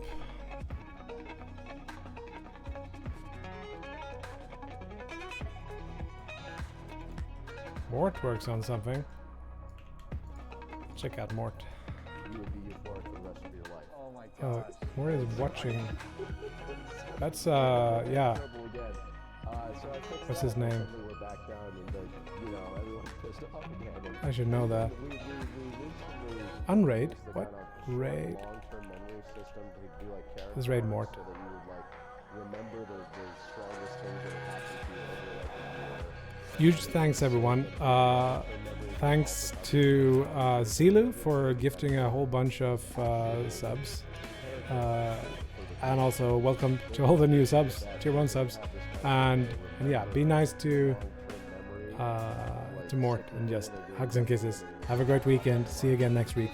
Mort works on something. Check out Mort. You would be euphoric for the rest of your life. Oh my god. Mort is watching. That's yeah. What's his name? We're back down and you know, everyone's pissed off again. I should know that. We recently Unraid? the What? kind of Raid? long-term memory system to do like character This raid arcs Mort. so that you would like remember the strongest things that have happened to you over like a year. Huge thanks, everyone. Thanks to Zilu for gifting a whole bunch of subs. And also welcome to all the new subs, tier 1 subs. And yeah, be nice to Mort and just hugs and kisses. Have a great weekend. See you again next week.